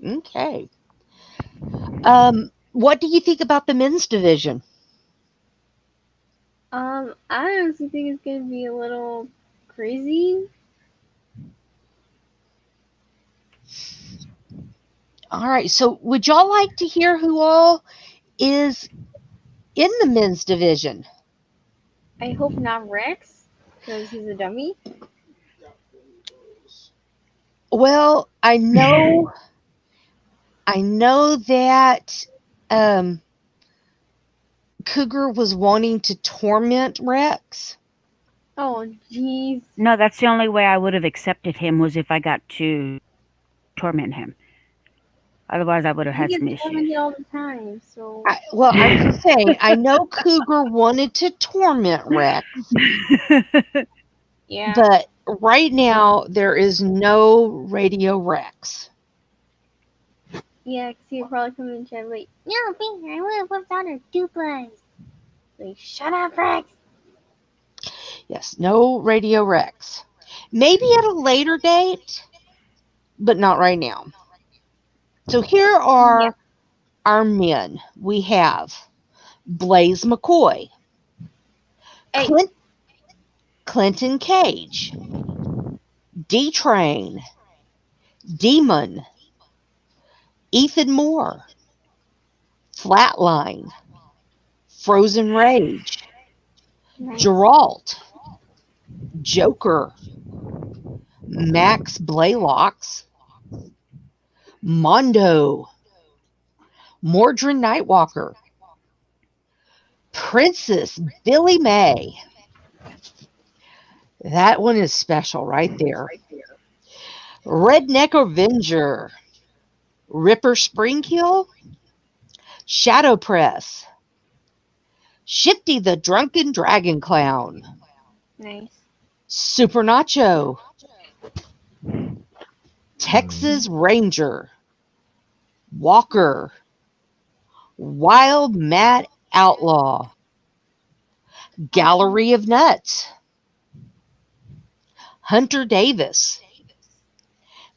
Okay. What do you think about the men's division? I honestly think it's gonna be a little crazy. All right. So would y'all like to hear who all is in the men's division? I hope not Rex, because he's a dummy. Well, I know that Cougar was wanting to torment Rex. Oh, jeez. No, that's the only way I would have accepted him, was if I got to torment him. Otherwise, I would have had some issues. Tormented all the time, so. I'm just saying, I know Cougar wanted to torment Rex. Yeah. But right now, there is no Radio Rex. Yeah, because he'd probably come in and chat like, no, Finger, I would have whipped out her duplex. Like, shut up, Rex. Yes, no Radio Rex. Maybe at a later date, but not right now. So here are our men. We have Blaze McCoy, Hey. Clinton Cage, D-Train, Demon, Ethan Moore, Flatline, Frozen Rage, Nice. Geralt, Joker, Max Blaylocks, Mondo, Mordred Nightwalker, Princess Billy May. That one is special right there. Redneck Avenger, Ripper Springhill, Shadow Press, Shifty the Drunken Dragon Clown, Nice. Super Nacho, Texas Ranger, Walker, Wild Mad Outlaw, Gallery of Nuts, Hunter Davis,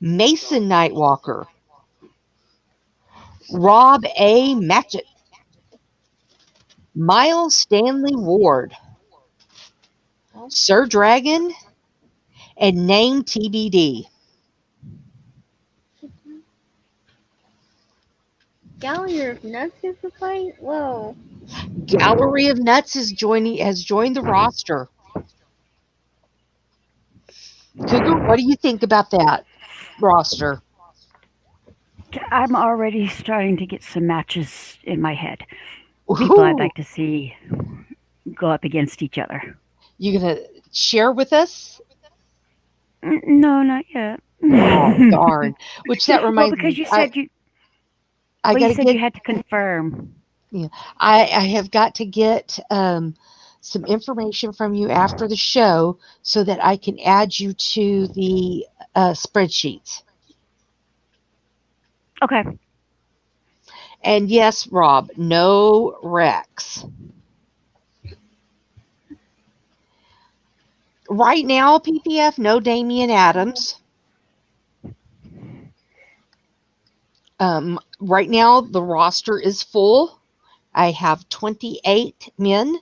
Mason Nightwalker, Rob A. Matchett, Miles Stanley Ward, Sir Dragon, and Name TBD. Gallery of Nuts is the fight? Whoa. Gallery of Nuts has joined the roster. Cougar, what do you think about that roster? I'm already starting to get some matches in my head. People I'd Ooh, like to see go up against each other. you gonna share with us? No, not yet. Oh, darn. Which that Well, reminds because me, you said you gotta said you get. had to confirm. Yeah, I have got to get some information from you after the show so that I can add you to the spreadsheets. Okay. And yes, Rob, no Rex. Right now, PPF, no Damian Adams. Right now, the roster is full. I have 28 men.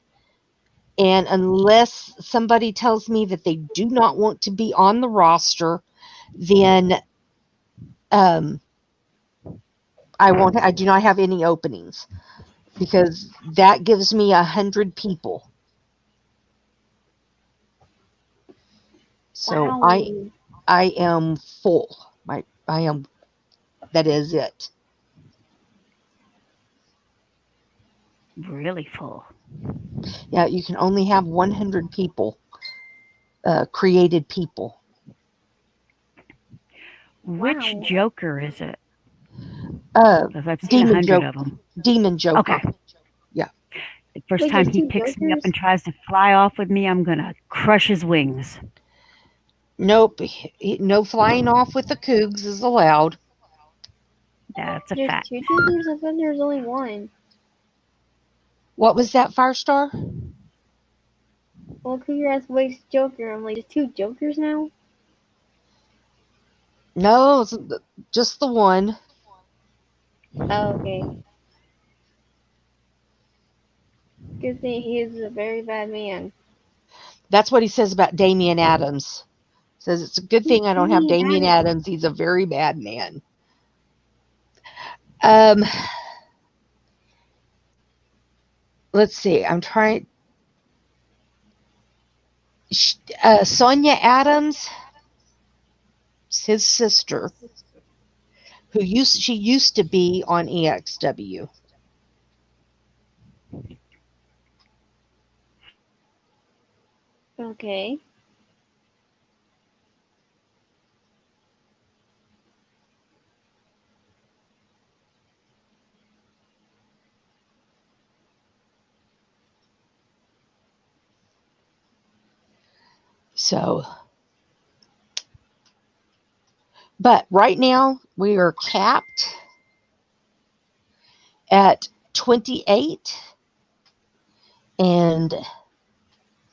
And unless somebody tells me that they do not want to be on the roster, then I do not have any openings because that gives me 100 people. So Wow. I am full. That is it. Really full. Yeah, you can only have 100 people, created people. Which Wow. Joker is it? Uh, Because I've seen Demon 100 Joker. of them. Demon Joker. Okay. Yeah. The first Wait, time there's he two picks me up Jokers? and tries to fly off with me, I'm gonna crush his wings. Nope. No flying off with the Cougs is allowed. That's a There's fact. two Jokers? I thought there's only one. What was that, Firestar? Well, Cougar asked which Joker. I'm like, there's two Jokers now? No, it's just the one. Oh, okay. Good thing he is a very bad man. That's what he says about Damian Adams. Says it's a good thing I don't have Damian Adams. He's a very bad man. Let's see. I'm trying. Sonia Adams, his sister, she used to be on EXW. Okay. So, but right now we are capped at 28, and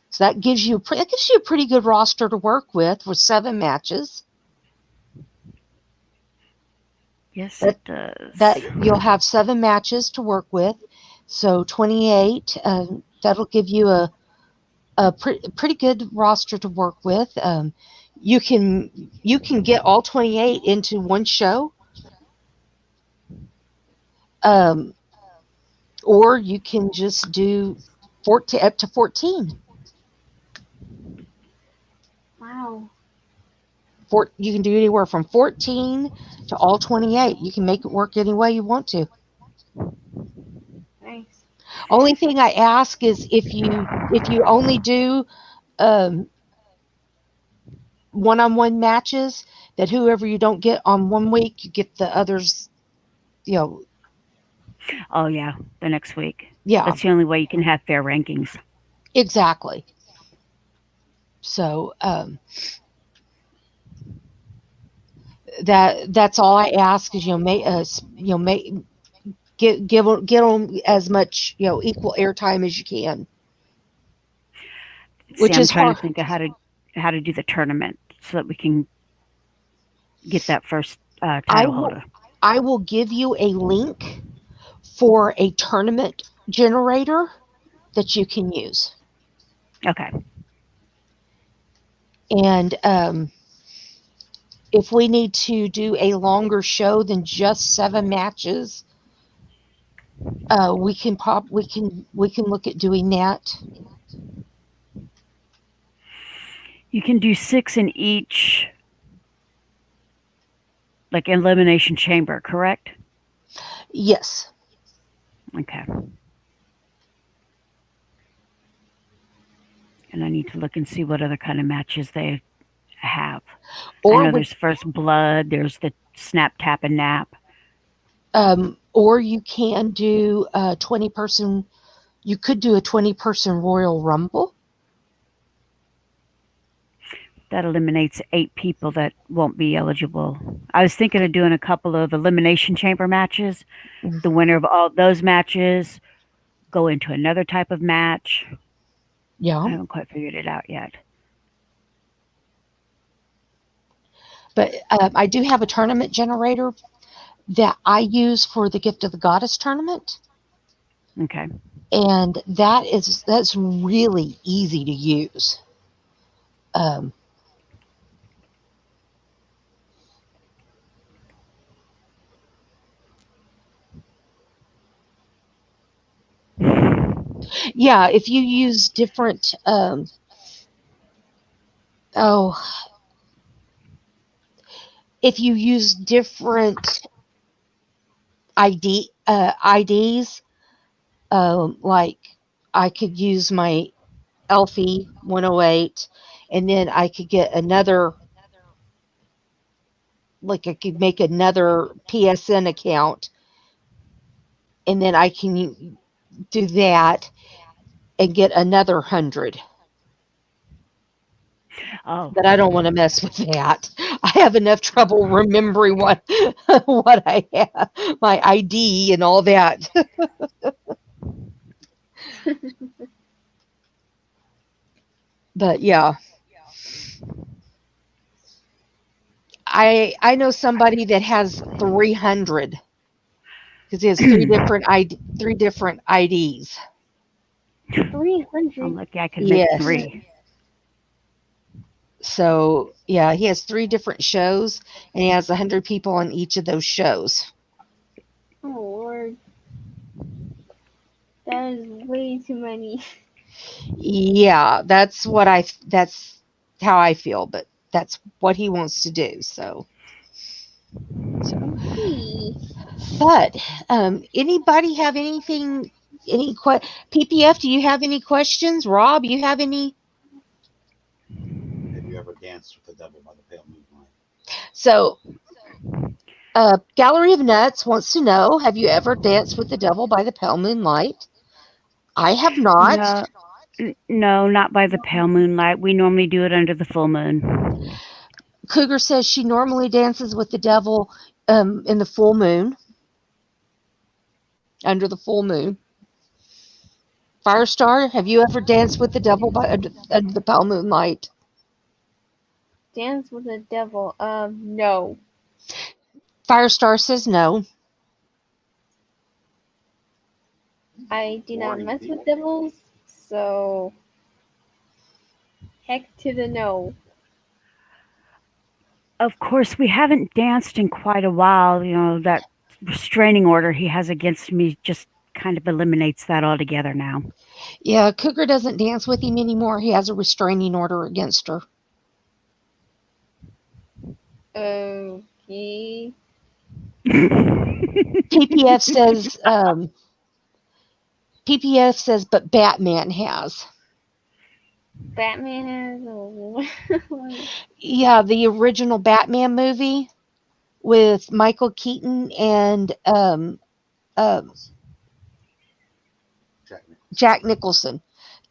so that gives you a pretty good roster to work with 7 matches. Yes, it does. That you'll have 7 matches to work with, so 28. That'll give you a pretty good roster to work with. You can get all 28 into one show, or you can just do 14 up to 14. Wow. You can do anywhere from 14 to all 28. You can make it work any way you want to. Nice. Only thing I ask is if you only do one-on-one matches, that whoever you don't get on one week, you get the others. Oh yeah, the next week. Yeah, That's the only way you can have fair rankings. exactly. So that's all I ask is make get them as much equal airtime as you can, See, which I'm is trying to hard. think of how to do the tournament so that we can get that first I title will holder. I will give you a link for a tournament generator that you can use, Okay. and if we need to do a longer show than just 7 matches, we can look at doing that. You can do 6 in each, like elimination chamber, correct? Yes. Okay. And I need to look and see what other kind of matches they have. I Or know with there's First Blood, there's the Snap, Tap, and Nap. or you can do a 20-person. You could do a 20-person Royal Rumble. That eliminates 8 people that won't be eligible. I was thinking of doing a couple of elimination chamber matches. The winner of all those matches go into another type of match. Yeah. I haven't quite figured it out yet. But I do have a tournament generator that I use for the Gift of the Goddess tournament, Okay. and that's really easy to use. Yeah, if you use different if you use different IDs, like I could use my Elfie 108, and then I could get another, like I could make another PSN account, and then I can do that and get another 100. Oh, But I don't want to mess with that. I have enough trouble remembering what what I have, my ID and all that. But yeah, I know somebody that has 300 because he has three different IDs. 300. I'm lucky I could make Yes. 3. So yeah, he has 3 different shows, and he has 100 people on each of those shows. Oh Lord. That is way too many. Yeah, that's how I feel, but that's what he wants to do. So Hey. but anybody have anything? PPF? Do you have any questions? Rob, you have any? Have you ever danced with the devil by the pale moonlight? So, Gallery of Nuts wants to know: have you ever danced with the devil by the pale moonlight? I have not. No, no, not by the pale moonlight. We normally do it under the full moon. Cougar says she normally dances with the devil in the full moon, under the full moon. Firestar, have you ever danced with the devil under the pale moonlight? Dance with the devil. No. Firestar says no. I do not Boring mess people. with devils, so heck to the no. Of course, we haven't danced in quite a while. You know, that restraining order he has against me just kind of eliminates that altogether now. Yeah, Cougar doesn't dance with him anymore. He has a restraining order against her. Okay. PPF says, but Batman has. Batman has Yeah, the original Batman movie with Michael Keaton and Jack Nicholson.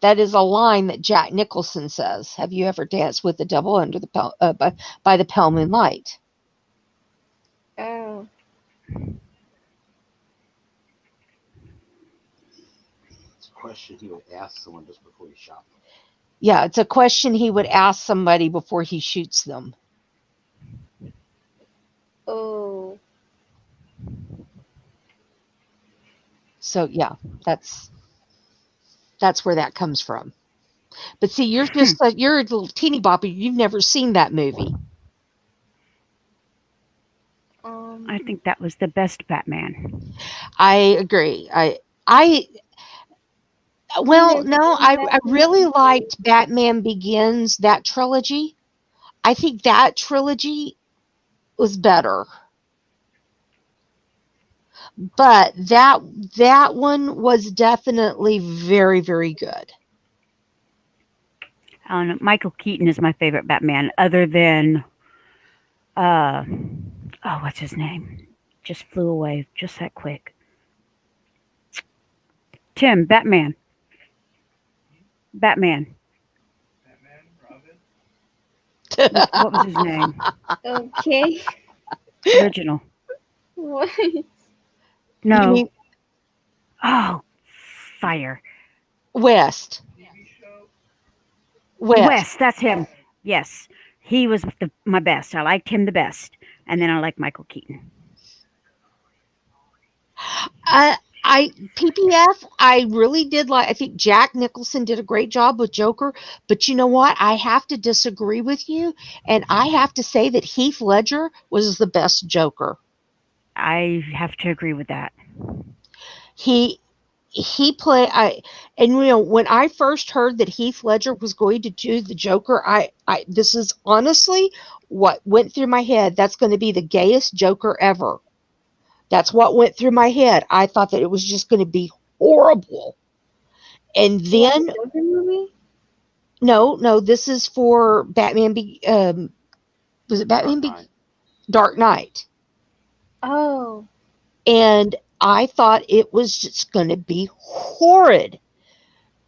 That is a line that Jack Nicholson says. Have you ever danced with the devil under the by the pale moonlight? Oh. It's a question he would ask someone just before he shot them. Yeah, it's a question he would ask somebody before he shoots them. Oh. So yeah, that's where that comes from. But see, you're just you're a little teeny boppy. You've never seen that movie. I think that was the best Batman. I agree. Well, no, I really liked Batman Begins, that trilogy. I think that trilogy was better. But that one was definitely very, very good. I don't know. Michael Keaton is my favorite Batman, other than what's his name? Just flew away just that quick. Tim, Batman. Batman, Robin. What was his name? Okay. Original. What? You No. mean Oh, fire. West? TV show. West, that's him. Yes. He was my best. I liked him the best. And then I liked Michael Keaton. I PPF, I really did like. I think Jack Nicholson did a great job with Joker, but you know what? I have to disagree with you, and I have to say that Heath Ledger was the best Joker. I have to agree with that. He played. And you know, when I first heard that Heath Ledger was going to do the Joker, I this is honestly what went through my head. That's going to be the gayest Joker ever. That's what went through my head. I thought that it was just going to be horrible. And then Joker movie? no, this is for Batman. Was it Batman? Dark Knight. Oh. And I thought it was just going to be horrid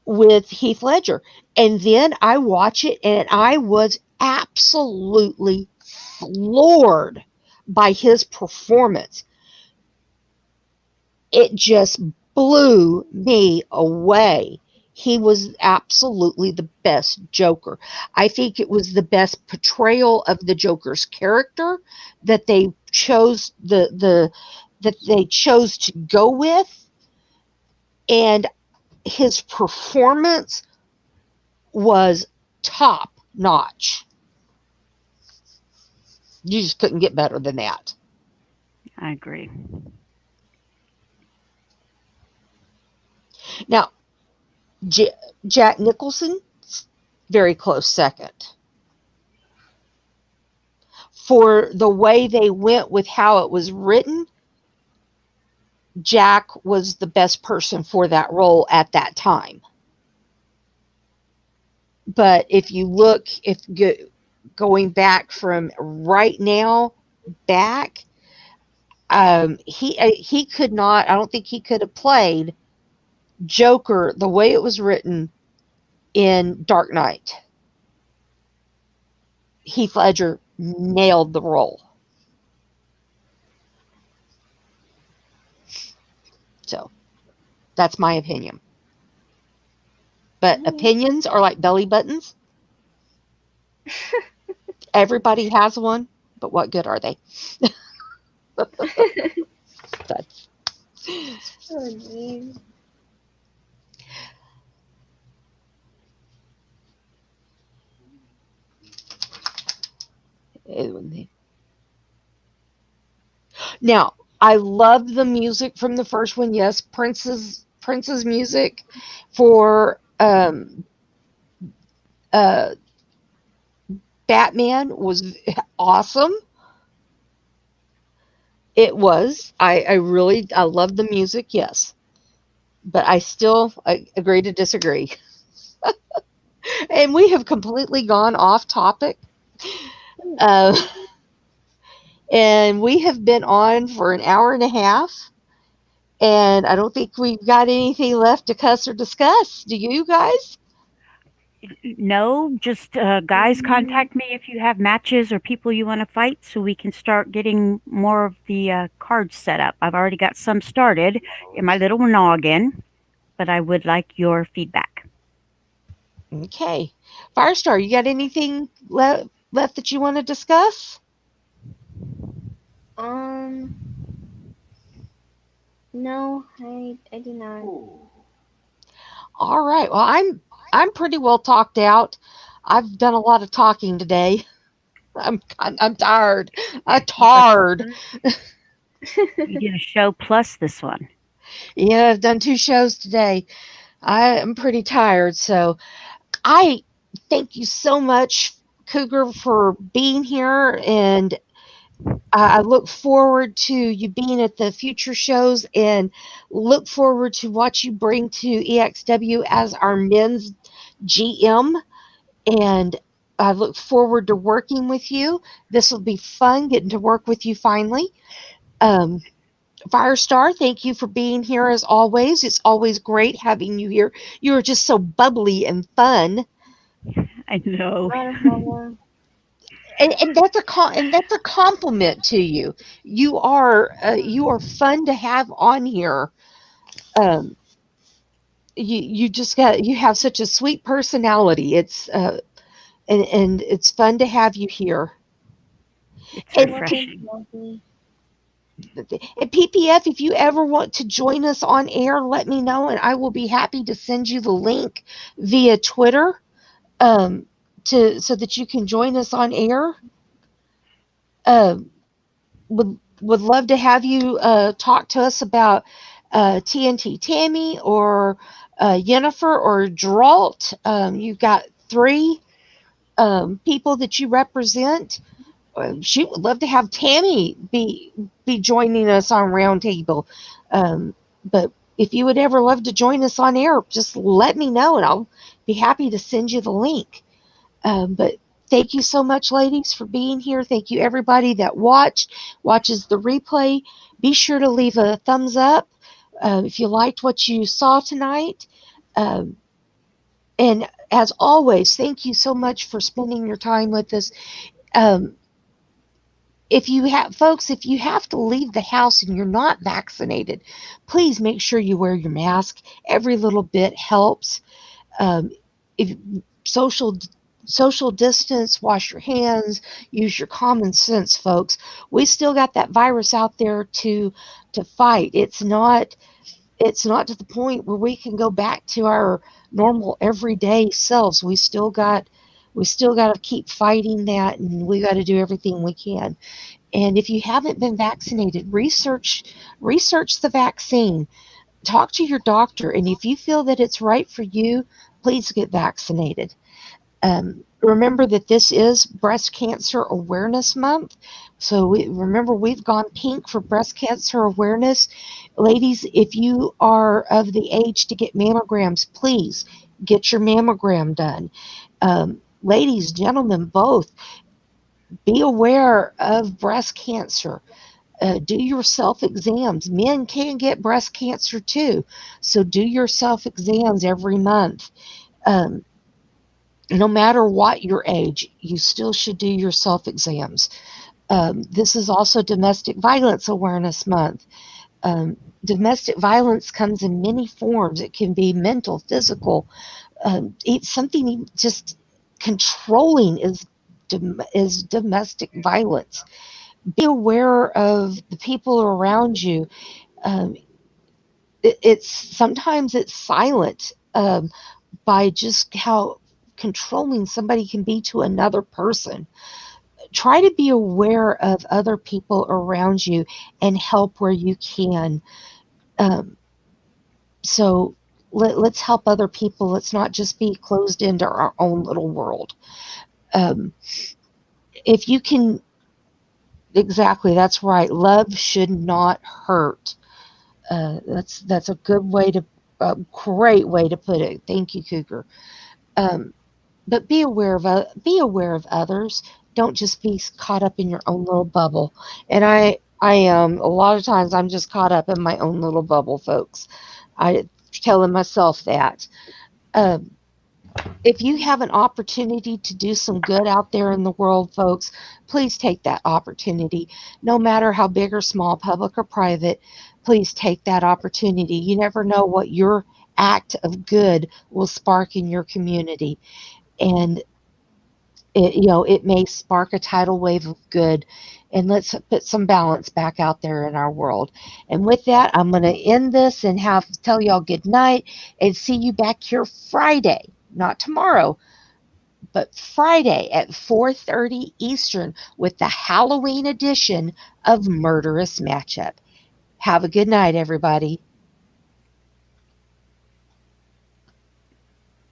with Heath Ledger. And then I watch it, and I was absolutely floored by his performance. It just blew me away. He was absolutely the best Joker. I think it was the best portrayal of the Joker's character that they chose to go with, and his performance was top notch. You just couldn't get better than that. I agree. Now, Jack Nicholson, very close second. For the way they went with how it was written, Jack was the best person for that role at that time. But if you look, going back from right now back, he could not. I don't think he could have played Joker the way it was written in Dark Knight. Heath Ledger nailed the role. So that's my opinion. But opinions are like belly buttons. Everybody has one, but what good are they? That's, Oh, geez. Now, I love the music from the first one. Yes, Prince's music for uh, Batman was awesome. It was. I love the music. Yes, but I agree to disagree. And we have completely gone off topic. Uh, and we have been on for an hour and a half. And I don't think we've got anything left to cuss or discuss. Do you guys? No, just guys, contact me if you have matches or people you want to fight so we can start getting more of the cards set up. I've already got some started in my little noggin, but I would like your feedback. Okay. Firestar, you got anything left that you want to discuss? No, I do not. All right. Well, I'm pretty well talked out. I've done a lot of talking today. I'm tired. I'm tired. You did a show plus this one. Yeah, I've done 2 shows today. I'm pretty tired, so I thank you so much, Cougar, for being here, and I look forward to you being at the future shows, and look forward to what you bring to EXW as our men's GM. And I look forward to working with you. This will be fun getting to work with you finally. Um, Firestar, thank you for being here as always. It's always great having you here. You are just so bubbly and fun. I know. Not a problem. And that's a compliment to you. You are fun to have on here. Um, you have such a sweet personality. It's and it's fun to have you here. It's And, Well, thank refreshing. you, Lovely. and PPF, if you ever want to join us on air, let me know, and I will be happy to send you the link via Twitter, um, to so that you can join us on air. Um, would love to have you talk to us about TNT Tammy or Yennefer or Geralt. You've got 3 people that you represent. She would love to have Tammy be joining us on Roundtable. But if you would ever love to join us on air, just let me know, and I'll be happy to send you the link. But thank you so much, ladies, for being here. Thank you, everybody that watches the replay. Be sure to leave a thumbs up if you liked what you saw tonight. Um, and as always, thank you so much for spending your time with us. Um, if you have to leave the house and you're not vaccinated, please make sure you wear your mask. Every little bit helps. If social social distance, wash your hands, use your common sense, folks. We still got that virus out there to fight. It's not to the point where we can go back to our normal everyday selves. We still got to keep fighting that, and we got to do everything we can. And if you haven't been vaccinated, research the vaccine. Talk to your doctor, and if you feel that it's right for you, please get vaccinated. Remember that this is Breast Cancer Awareness Month. So remember, we've gone pink for breast cancer awareness. Ladies, if you are of the age to get mammograms, please get your mammogram done. Ladies, gentlemen, both, be aware of breast cancer. Do your self exams. Men can get breast cancer too. So do your self exams every month. Um, no matter what your age, you still should do your self exams. This is also Domestic Violence Awareness Month. Domestic violence comes in many forms. It can be mental, physical, something just controlling is domestic violence. Be aware of the people around you. Um, sometimes it's silent, by just how controlling somebody can be to another person. try to be aware of other people around you and help where you can. So let's help other people. Let's not just be closed into our own little world. If you can, exactly, that's right. Love should not hurt. That's a good way to, a great way to put it. Thank you, Cougar. But be aware of others. Don't just be caught up in your own little bubble. And I am a lot of times I'm just caught up in my own little bubble, folks. I telling myself that. Um, if you have an opportunity to do some good out there in the world, folks, please take that opportunity. No matter how big or small, public or private, please take that opportunity. You never know what your act of good will spark in your community. And it may spark a tidal wave of good. And let's put some balance back out there in our world. And with that, I'm going to end this and tell y'all good night and see you back here Friday, not tomorrow, but Friday at 4:30 Eastern with the Halloween edition of Murderous Matchup. Have a good night, everybody.